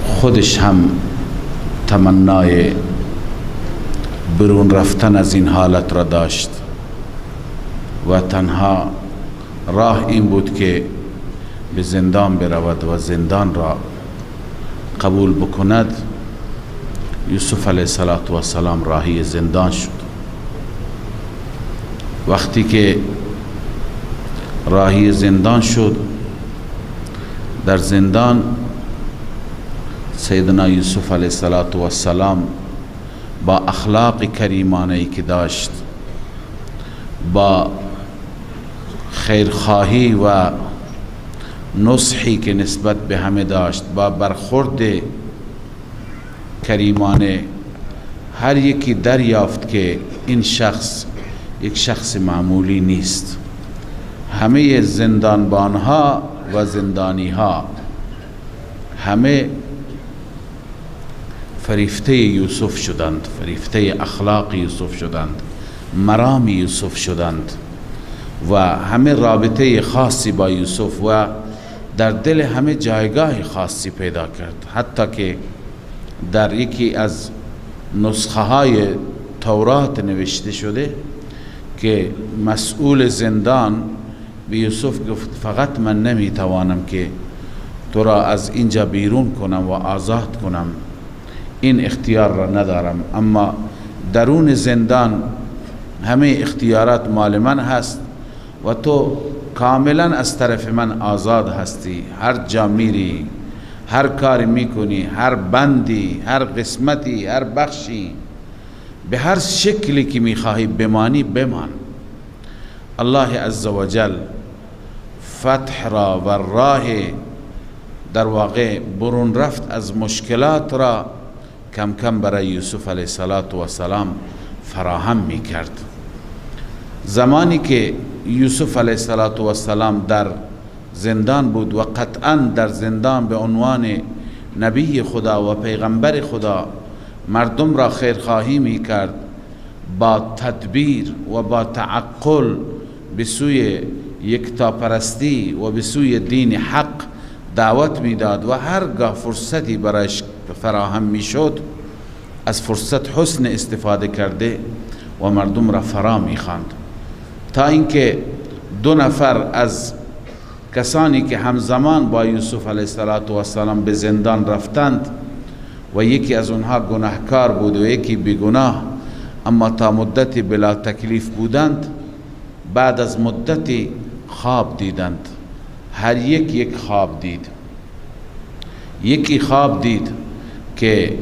خودش هم تمنای برون رفتن از این حالت را داشت و تنها راه این بود که به زندان برود و زندان را قبول بکند. یوسف علیه السلام راهی زندان شد. وقتی که راهی زندان شد، در زندان سیدنا یوسف علیه السلام با اخلاق کریمانه‌ای که داشت، با خیرخواهی و نصحی که نسبت به همه داشت، با برخورد کریمانه، هر یکی دریافت که این شخص یک شخص معمولی نیست. همه زندانبانها و زندانیها همه فریفته یوسف شدند، فریفته اخلاق یوسف شدند، مرام یوسف شدند و همه رابطه خاصی با یوسف و در دل همه جایگاه خاصی پیدا کرد. حتی که در یکی از نسخه های تورات نوشته شده که مسئول زندان به یوسف گفت فقط من نمیتوانم که تو را از اینجا بیرون کنم و آزاد کنم، این اختیار را ندارم، اما درون زندان همه اختیارات مال من هست و تو کاملا از طرف من آزاد هستی. هر جا میری، هر کاری میکنی، هر بندی، هر قسمتی، هر بخشی، به هر شکلی که میخواهی بمانی بمان. الله عزوجل فتح را و راه در واقع برون رفت از مشکلات را کم کم برای یوسف علیه السلام فراهم می کرد. زمانی که یوسف علیه السلام در زندان بود و قطعا در زندان به عنوان نبی خدا و پیغمبر خدا مردم را خیرخواهی می کرد، با تدبیر و با تعقل به سوی یکتاپرستی و به سوی دین حق دعوت میداد و هرگاه فرصتی برایش فراهم میشد از فرصت حسن استفاده کرده و مردم را فرا میخواند، تا اینکه 2 نفر از کسانی که همزمان با یوسف علیه السلام به زندان رفتند و یکی از اونها گناهکار بود و یکی بیگناه، اما تا مدتی بلا تکلیف بودند، بعد از مدتی خواب دیدند. هر یک خواب دید. یکی خواب دید که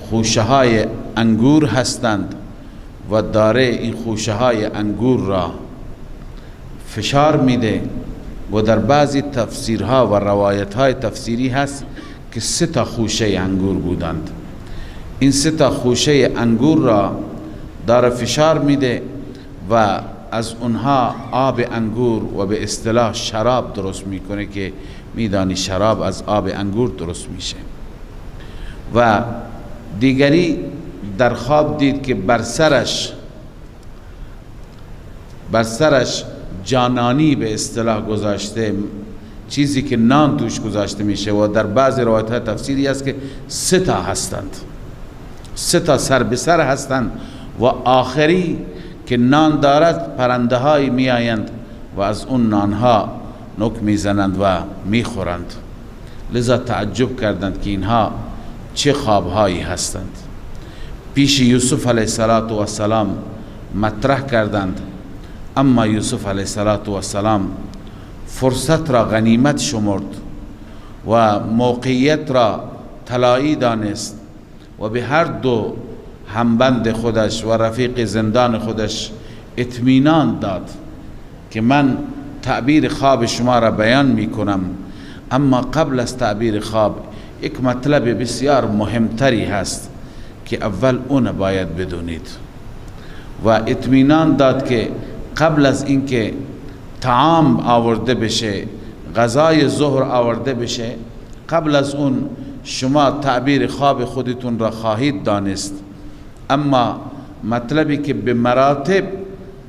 خوشه های انگور هستند و داره این خوشه های انگور را فشار میده و در بعضی تفسیرها و روایت های تفسیری هست که 3 تا خوشه انگور بودند. این 3 تا خوشه انگور را داره فشار میده و از اونها آب انگور و به اصطلاح شراب درست میکنه که میدانی شراب از آب انگور درست میشه. و دیگری در خواب دید که بر سرش جانانی به اصطلاح گذاشته، چیزی که نان توش گذاشته میشه و در بعض روایت های تفسیری است که 3 تا هستند، 3 تا سر به سر هستند و آخری که نان دارد پرنده های می آیند و از اون نانها نوک میزنند و میخورند. لذا تعجب کردند که اینها چه خوابهایی هستند. پیش یوسف علیه السلام مطرح کردند، اما یوسف علیه السلام فرصت را غنیمت شمرد و موقعیت را طلایی دانست و به هر 2 همبند خودش و رفیق زندان خودش اطمینان داد که من تعبیر خواب شما را بیان می کنم، اما قبل از تعبیر خواب یک مطلب بسیار مهمتری هست که اول اون باید بدونید. و اطمینان داد که قبل از اینکه طعام آورده بشه، غذای ظهر آورده بشه، قبل از اون شما تعبیر خواب خودتون را خواهید دانست، اما مطلبی که به مراتب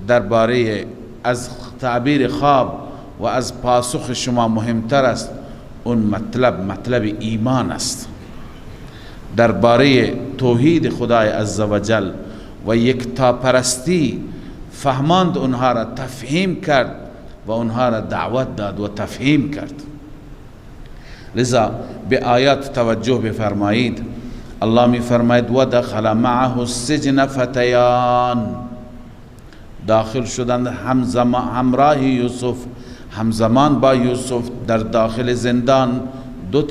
درباره از تعبیر خواب و از پاسخ شما مهمتر است، اون مطلب ایمان است. درباره توحید خدای عزوجل و یکتاپرستی فهماند اونها را، تفهیم کرد و اونها را دعوت داد و تفهیم کرد. لذا به آیات توجه بفرمایید. الله می فرماید و دخل معه السجن فتیان، داخل شدند همراه یوسف، همزمان با یوسف در داخل زندان 2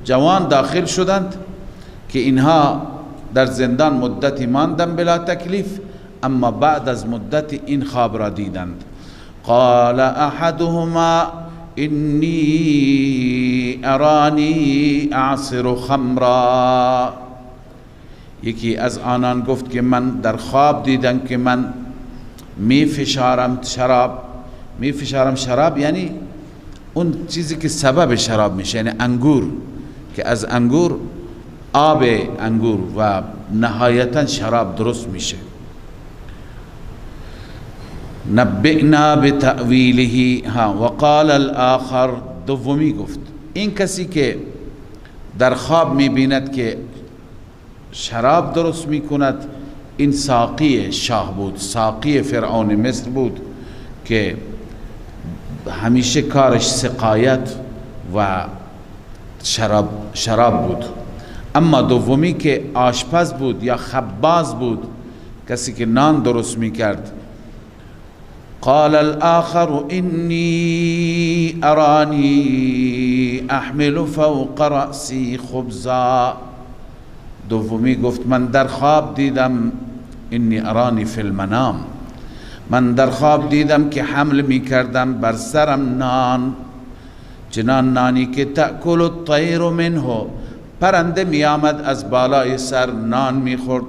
جوان داخل شدند که اینها در زندان مدتی ماندن بلا تکلیف، اما بعد از مدتی این خواب را دیدند. قال احدهما انی ارانی اعصر خمرا، یکی از آنان گفت که من در خواب دیدم که من می فشارم شراب، یعنی اون چیزی که سبب شراب میشه، یعنی انگور، که از انگور آب انگور و نهایتا شراب درست میشه. نبئنا بتأویله وقال الآخر، دومی گفت این کسی که در خواب میبیند که شراب درست میکند، این ساقی شاه بود، ساقی فرعون مصر بود که همیشه کارش سقایت و شراب بود. اما دومی که آشپز بود یا خباز بود، کسی که نان درست میکرد. قال الآخر إني أراني أحمل فوق رأسي خبزا، دومی گفت من در خواب دیدم، اینی ارانی فی المنام، من در خواب دیدم که حمل می کردم بر سرم نان، چنان نانی که تأکل الطیر منه، پرنده می آمد از بالای سر نان می خورد.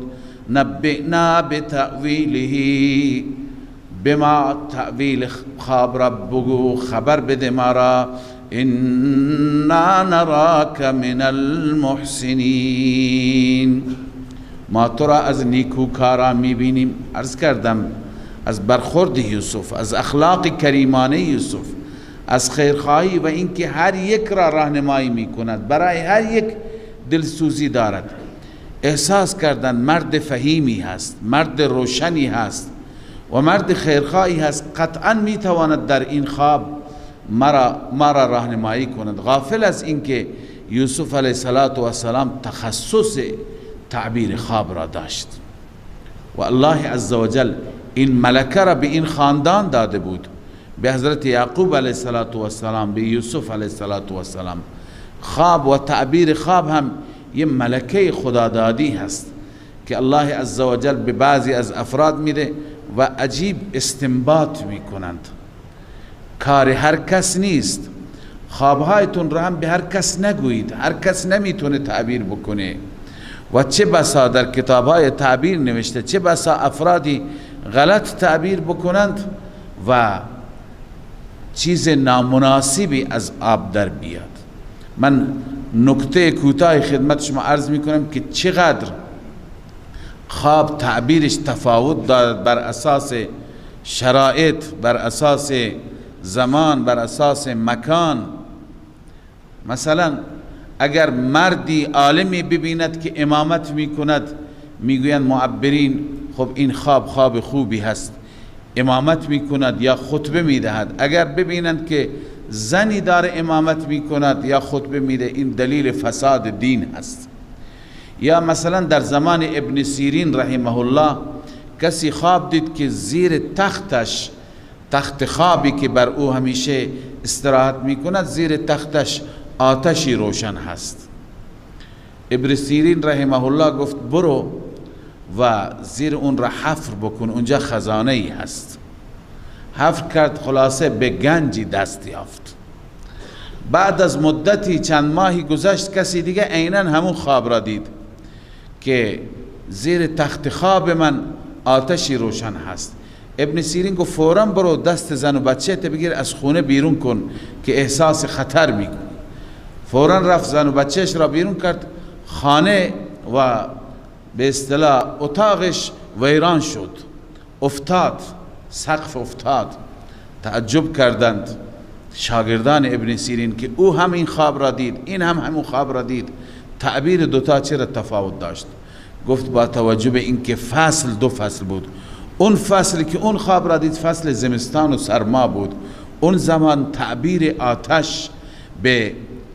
نبئنا بتأویله، بما تأویل خواب را بگو، خبر بده ما را. انا نراک من المحسنین، ما تو را از نیکوکارا میبینیم. عرض کردم از برخورد یوسف، از اخلاق کریمانه یوسف، از خیرخواهی و اینکه هر یک را راهنمایی میکند، برای هر یک دلسوزی دارد. احساس کردن مرد فهیمی هست، مرد روشنی هست و مرد خیرخواهی هست، قطعا میتواند در این خواب ما را راهنمایی کند. غافل از اینکه یوسف علیه السلام تخصص تعبیر خواب را داشت و الله عزوجل این ملکه را به این خاندان داده بود، به حضرت یعقوب علیه السلام، به یوسف علیه السلام. خواب و تعبیر خواب هم یه ملکه خدادادی هست که الله عزوجل به بعضی از افراد میده و عجیب استنباط میکنند. کار هر کس نیست. خوابهایتون را هم به هر کس نگویید، هر کس نمیتونه تعبیر بکنه و چه بسا در کتابهای تعبیر نوشته، چه بسا افرادی غلط تعبیر بکنند و چیز نامناسبی از آب در بیاد. من نکته کوتاه خدمت شما عرض میکنم که چقدر خواب تعبیرش تفاوت دارد بر اساس شرایط، بر اساس زمان، بر اساس مکان. مثلا اگر مردی عالمی ببیند که امامت میکند، میگویند معبرین خب این خواب خوبی هست، امامت میکند یا خطبه میدهد. اگر ببینند که زنی داره امامت میکند یا خطبه میده، این دلیل فساد دین هست. یا مثلا در زمان ابن سیرین رحمه الله کسی خواب دید که زیر تختش، تخت خوابی که بر او همیشه استراحت میکند، زیر تختش آتشی روشن هست. ابن سیرین رحمه الله گفت برو و زیر اون را حفر بکن، اونجا خزانه ای هست. حفر کرد، خلاصه به گنجی دست یافت. بعد از مدتی چند ماهی گذشت، کسی دیگه عیناً همون خواب را دید که زیر تخت خواب من آتشی روشن هست. ابن سیرین گفت فوراً برو دست زن و بچه ت بگیر، از خونه بیرون کن که احساس خطر میکنی. فوراً رفت زن و بچهش را بیرون کرد. خانه و به اصطلاح اتاقش ویران شد، افتاد، سقف افتاد. تعجب کردند شاگردان ابن سیرین که او هم این خواب را دید، این هم همون خواب را دید، تعبیر دوتا چرا تفاوت داشت؟ گفت با توجه به اینکه فصل دو فصل بود. اون فصلی که اون خواب را دید فصل زمستان و سرما بود. اون زمان تعبیر آتش به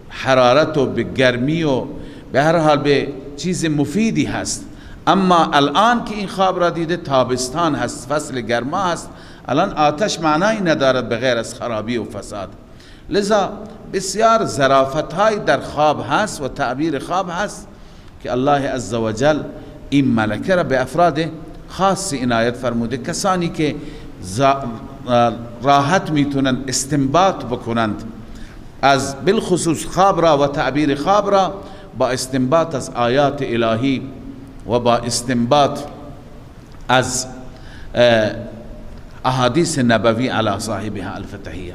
حرارت و به گرمی و به هر حال به چیز مفیدی هست. اما الان که این خواب را دیده تابستان هست، فصل گرما هست، الان آتش معنایی ندارد بغیر از خرابی و فساد. لذا بسیار ظرافت‌های در خواب هست و تعبیر خواب هست که الله عزوجل این ملکه را به افراد خاصی عنایت فرموده، کسانی که راحت میتونن استنباط بکنند از بالخصوص خواب را و تعبیر خواب را با استنباط از آیات الهی و با استنباط از احادیث نبوی علی صاحبها الفتحیه.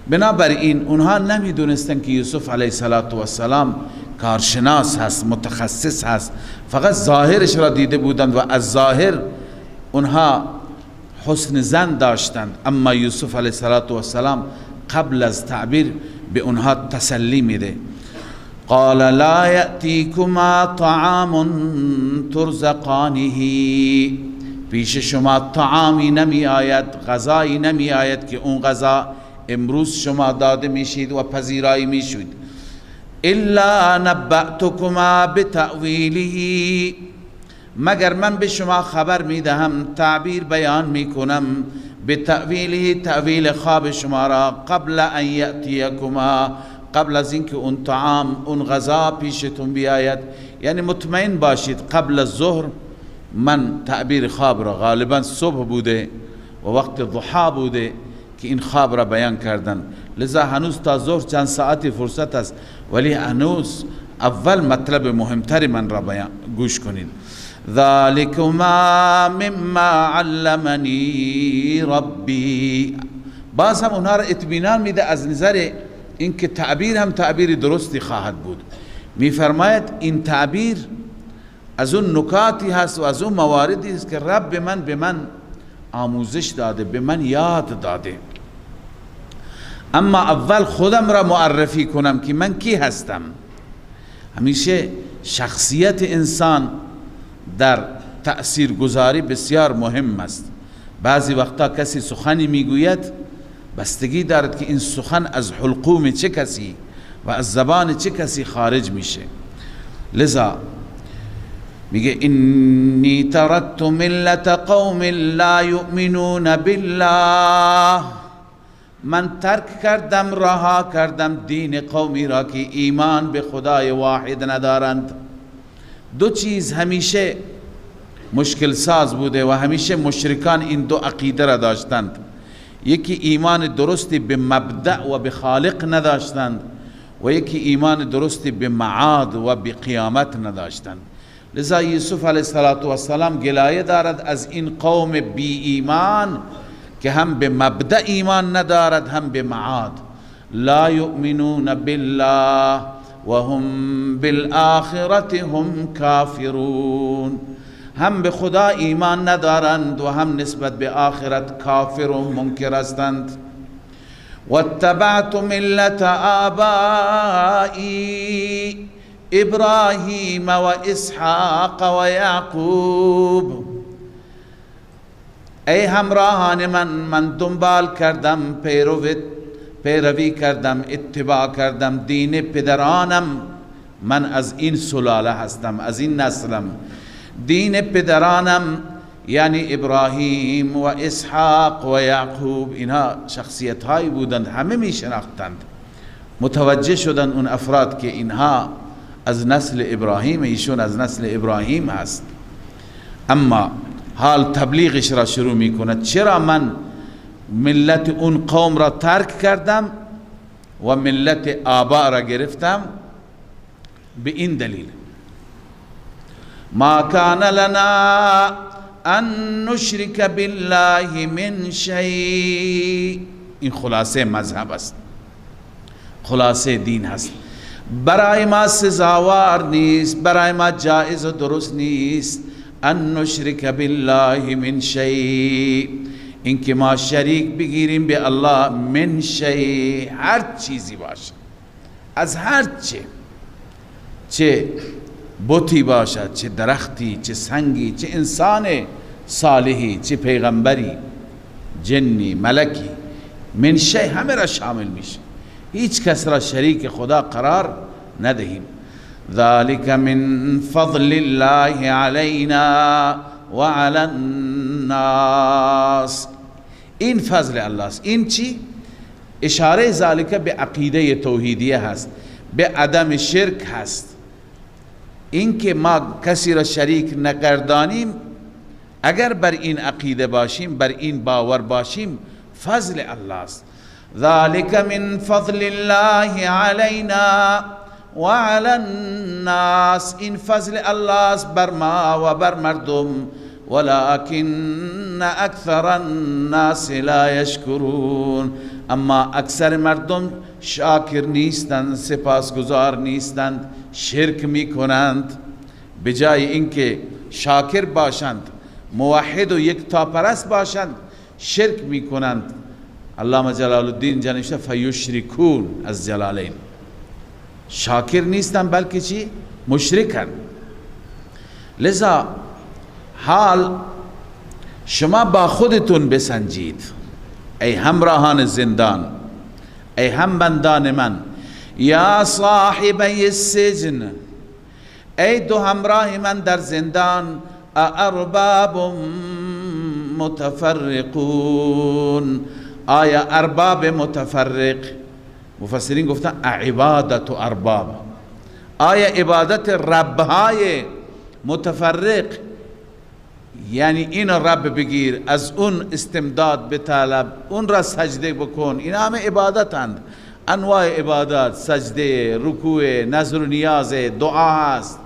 بنابراین اونها نمیدونستن که یوسف علیه السلام کارشناس هست، متخصص هست، فقط ظاهرش را دیده بودند و از ظاهر اونها حسن ظن داشتند. اما یوسف علیه السلام قبل از تعبیر به اونها تسلی میده. قال لا یأتیکما طعام ترزقانه، پیش شما طعامی نمی آید، غذایی نمی آید که اون غذا امروز شما داده میشید و پذیرایی میشید. الا نبأتکما بتأویله، مگر من به شما خبر میدهم، تعبیر بیان میکنم، بتأویله، تأویل خواب شما را، قبل ان یأتیکما، قبل از اینکه اون طعام، اون غذا پیشتون بیاید. یعنی مطمئن باشید قبل از ظهر من تعبیر خواب را، غالبا صبح بوده و وقت ضحا بوده که این خواب را بیان کردن. لذا هنوز تا ظهر چند ساعتی فرصت است، ولی هنوز اول مطلب مهمتر من را گوش کنید. ذالکما مما علمنی ربی، باز هم اونها را اطمینان میده از نظر اینکه تعبیر هم تعبیر درستی خواهد بود. میفرماید این تعبیر از اون نکاتی هست و از اون مواردی است که رب من به من آموزش داده، به من یاد داده. اما اول خودم را معرفی کنم که من کی هستم. همیشه شخصیت انسان در تأثیرگذاری بسیار مهم است. بعضی وقتا کسی سخنی میگوید بستگی دارد که این سخن از حلقوم چه کسی و از زبان چه کسی خارج میشه. لذا میگه انی ترکت ملت قوم لا یؤمنون بالله، من ترک کردم، رها کردم دین قومی را که ایمان به خدای واحد ندارند. دو چیز همیشه مشکل ساز بوده و همیشه مشرکان این دو عقیده را داشتند. یکی ایمان درستی به مبدأ و به خالق نداشتند و یکی ایمان درستی به معاد و به قیامت نداشتند. لذا یوسف علیه السلام گلایه دارد از این قوم بی ایمان که هم به مبدأ ایمان ندارد هم به معاد. لا یؤمنون بالله و هم بالآخرة هم کافرون، هم به خدا ایمان ندارند و هم نسبت به آخرت کافر و منکر هستند. واتبعت ملت آبائی ابراهیم و اسحاق و یعقوب، ای همراهان من دنبال کردم، پیروی کردم، اتباع کردم دین پدرانم. من از این سلاله هستم، از این نسلم. دین پدرانم یعنی ابراهیم و اسحاق و یعقوب، اینها شخصیت هایی بودند همه می شناختند. متوجه شدند اون افراد که اینها از نسل ابراهیم، ایشون از نسل ابراهیم هست. اما حال تبلیغش را شروع می کند. چرا من ملت اون قوم را ترک کردم و ملت آبا را گرفتم؟ به این دلیل ما کان لنا ان نشرک بالله من شیء، این خلاصه مذهب است، خلاصه دین هست. برای ما سزاوار نیست، برای ما جائز و درست نیست ان نشرک بالله من شیء، اینکه ما شریک بگیریم به الله من شیء، هر چیزی باشه، از هر چه بتی باشد، چه درختی، چه سنگی، چه انسان صالحی، چه پیغمبری، جنی، ملکی، من شیء همه را شامل میشه. هیچ کس را شریک خدا قرار ندهیم. ذلك من فضل الله علينا وعلى الناس، این فضل الله است. این چی؟ اشاره ذالک به عقیده توحیدیه هست، به عدم شرک هست. این که ما کسی را شریک نگردانیم، اگر بر این عقیده باشیم، بر این باور باشیم، فضل الله است. ذلك من فضل الله علينا وعلى الناس، این فضل الله است بر ما و بر مردم. ولكن اکثر الناس لا یشکرون، اما اکثر مردم شاکر نیستند، سپاسگزار نیستند، شرک میکنند. به جای اینکه شاکر باشند، موحد و یکتا پرست باشند، شرک میکنند. علامه جلال الدین جنشته فیشرکون از جلالین، شاکر نیستن بلکه چی؟ مشرکن. لذا حال شما با خودتون بسنجید، ای همراهان زندان، ای همبندان من، یا صاحبی السجن، ای دو همراه من در زندان، ارباب متفرقون، آیا ارباب متفرق، مفسرین گفتن عبادت و ارباب، آیا عبادت ربهای متفرق، یعنی این رب بگیر، از اون استمداد بطلب، اون را سجده بکن، این همه عبادتند، انواع عبادت، سجده، رکوع، نذر و نیاز، دعا است.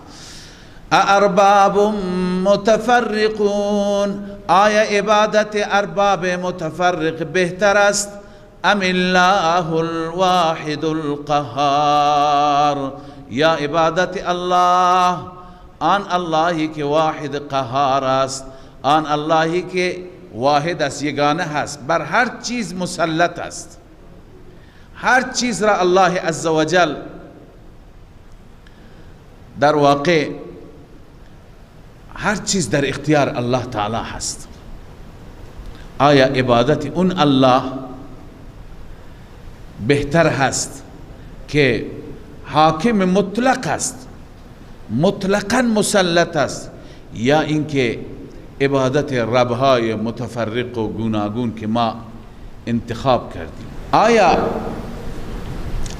ارباب متفرقون، آیا عبادت ارباب متفرق بهتر است؟ ام الله الواحد القهار، یا عبادت الله، آن اللهی که واحد قهار است، آن اللهی که واحد است، یگانه هست، بر هر چیز مسلط است، هر چیز را الله عزوجل در واقع هر چیز در اختیار الله تعالی هست. آیا عبادت اون الله بهتر هست که حاکم مطلق است، مطلقاً مسلط است، یا اینکه عبادت ربهای متفرق و گوناگون که ما انتخاب کردیم؟ آیا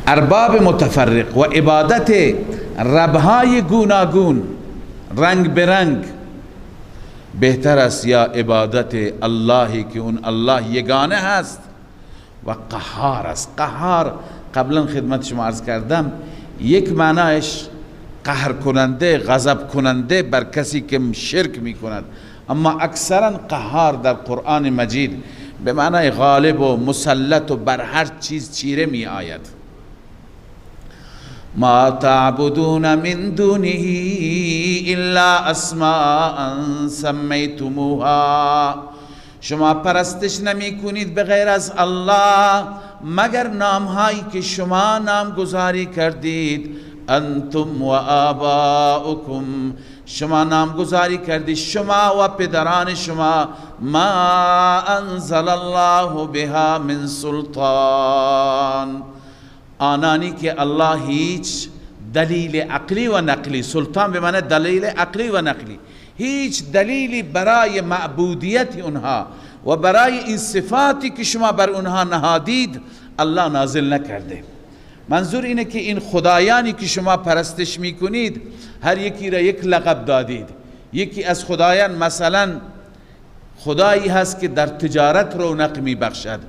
ارباب متفرق و عبادت ربهای گوناگون رنگ برنگ بهتر است یا عبادت اللهی که اون الله یگانه هست و قهار است؟ قهار قبلا خدمت شما عرض کردم یک معنایش قهر کننده، غضب کننده بر کسی که شرک می کند، اما اکثرا قهار در قرآن مجید به معنای غالب و مسلط و بر هر چیز چیره می آید. ما تعبدون من دونه الا اسماء سمیتموها، شما پرستش نمی کنید به غیر از الله مگر نامهایی که شما نامگذاری کردید. انتم و آباؤکم، شما نامگذاری کردید، شما و پدران شما. ما انزل الله بها من سلطان، آنانی که الله هیچ دلیل عقلی و نقلی، سلطان به معنی دلیل عقلی و نقلی، هیچ دلیلی برای معبودیت اونها و برای این صفاتی که شما بر اونها نهادید الله نازل نکرده. منظور اینه که این خدایانی که شما پرستش میکنید هر یکی را یک لقب دادید. یکی از خدایان مثلا خدایی هست که در تجارت رونق میبخشد،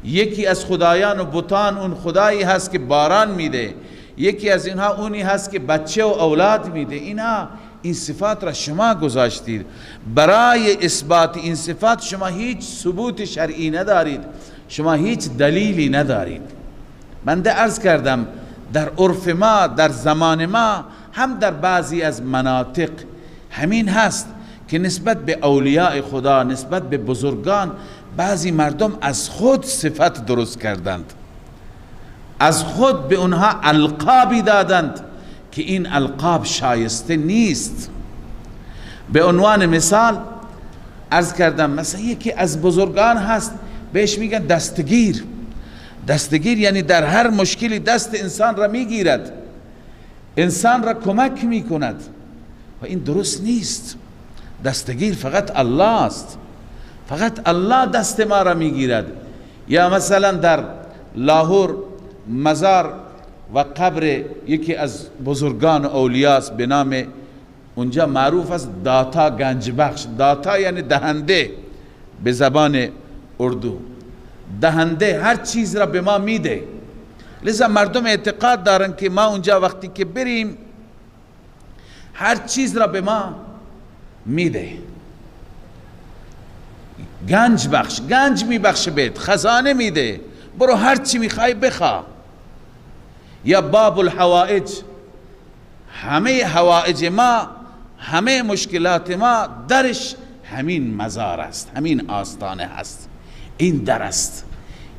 یکی از خدایان و بتان اون خدایی هست که باران میده، یکی از اینها اونی هست که بچه و اولاد میده. این صفات را شما گذاشتید. برای اثبات این صفات شما هیچ ثبوت شرعی ندارید، شما هیچ دلیلی ندارید. بنده عرض کردم در عرف ما، در زمان ما، هم در بعضی از مناطق همین هست که نسبت به اولیاء خدا، نسبت به بزرگان، بعضی مردم از خود صفت درست کردند، از خود به اونها القابی دادند که این القاب شایسته نیست. به عنوان مثال عرض کردم مثلا یکی از بزرگان هست بهش میگن دستگیر. دستگیر یعنی در هر مشکلی دست انسان را میگیرد، انسان را کمک میکند و این درست نیست. دستگیر فقط الله است، فقط الله دست ما را میگیرد. یا مثلا در لاهور مزار و قبر یکی از بزرگان اولیاست به نام، اونجا معروف است داتا گنج بخش. داتا یعنی دهنده به زبان اردو، دهنده هر چیز را به ما میده. لذا مردم اعتقاد دارن که ما اونجا وقتی که بریم هر چیز را به ما میده. گنج بخش، گنج میبخشه بهت، خزانه میده، برو هر چی میخوای بخوا. یا باب الحوائج، همه حوائج ما، همه مشکلات ما درش همین مزار است، همین آستانه هست، این در است.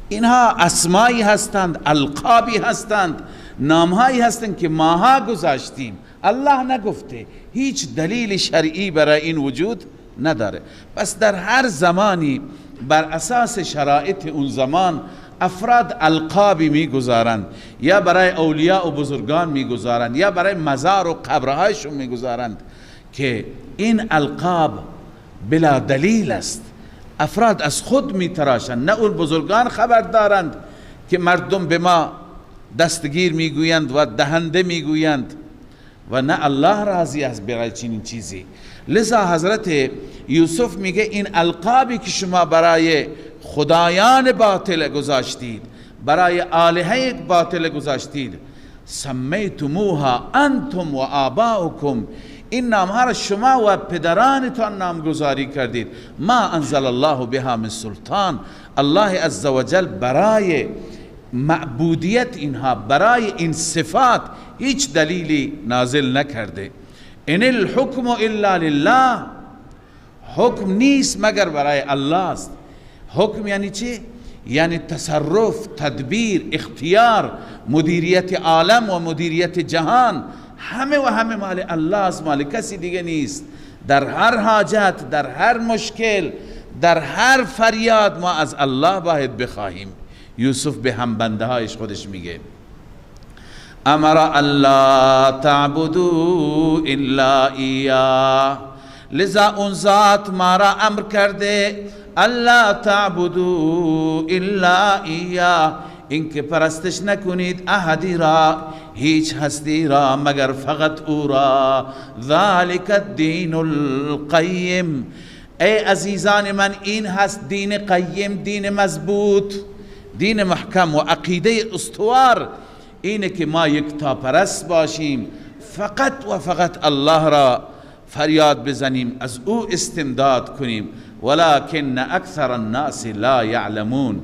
اینها اسمایی هستند، القابی هستند، نامهایی هستند که ماها گذاشتیم، الله نگفته، هیچ دلیل شرعی برای این وجود نداره. پس در هر زمانی بر اساس شرایط اون زمان افراد القابی میگذارند، یا برای اولیاء و بزرگان میگذارند، یا برای مزار و قبرهایشون میگذارند که این القاب بلا دلیل است. افراد از خود میتراشند، نه اون بزرگان خبر دارند که مردم به ما دستگیر میگویند و دهنده میگویند، و نه الله راضی است برای چنین چیزی. لذا حضرت یوسف میگه این القابی که شما برای خدایان باطل گذاشتید، برای آلهه باطل گذاشتید، سمیتموها انتم و آباؤکم، این نامها را شما و پدرانتان نامگذاری کردید. ما انزل الله بها من سلطان، الله عزوجل برای معبودیت اینها، برای این صفات هیچ دلیلی نازل نکرده. ان الحکم الا لله، حکم نیست مگر برای الله است. حکم یعنی چی؟ یعنی تصرف، تدبیر، اختیار، مدیریت عالم و مدیریت جهان، همه و همه مال الله است، مال کسی دیگه نیست. در هر حاجت، در هر مشکل، در هر فریاد ما از الله باید بخواهیم. یوسف به هم بنده هایش خودش میگه امر الله تعبدوا الا ایاه، لذا اون ذات ما را امر کرده الله تعبدوا الا ایاه، اینکه پرستش نکنید احدی را، هیچ هستی را مگر فقط او را. ذالک الدین القیم، ای عزیزان من این هست دین قیم، دین مضبوط، دین محکم و عقیده استوار، اینه که ما یکتا پرست باشیم، فقط و فقط الله را فریاد بزنیم، از او استمداد کنیم. ولکن اکثر الناس لا یعلمون،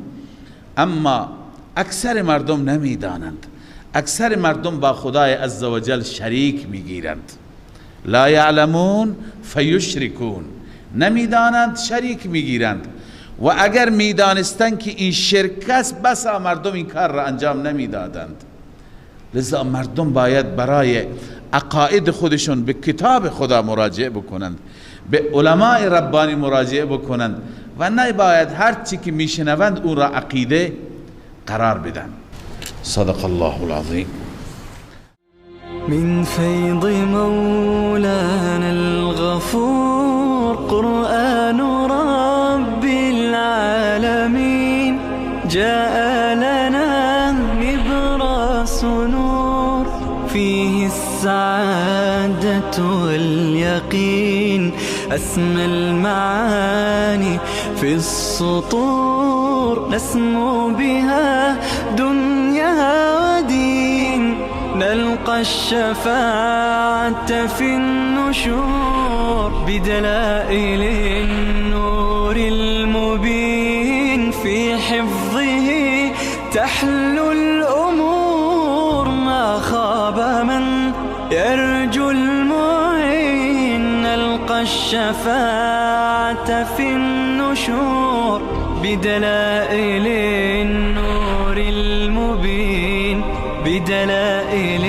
اما اکثر مردم نمیدانند، اکثر مردم با خدای عزوجل شریک میگیرند. لا یعلمون فیشرکون، نمیدانند شریک میگیرند، و اگر میدانستند که این شرک است بسا مردم این کار را انجام نمیدادند. لذا مردم باید برای عقاید خودشون به کتاب خدا مراجعه بکنند، به علماء ربانی مراجعه بکنند، و نه باید هر چی که میشنوند اون را عقیده قرار بدن. صدق الله العظیم. من فيض مولانا الغفور قرآن رب العالمين، جاء لنا نبراس نور فيه السعادة واليقين، أسمى المعاني في السطور، نسمو بها دنيا ودين، نلقى الشفاعة في النشور بدلائل النور المبين، في حفظه تحلو الأمور، ما خاب من يرجو المعين، نلقى الشفاعة في النشور بدلائل النور المبين، بدلائل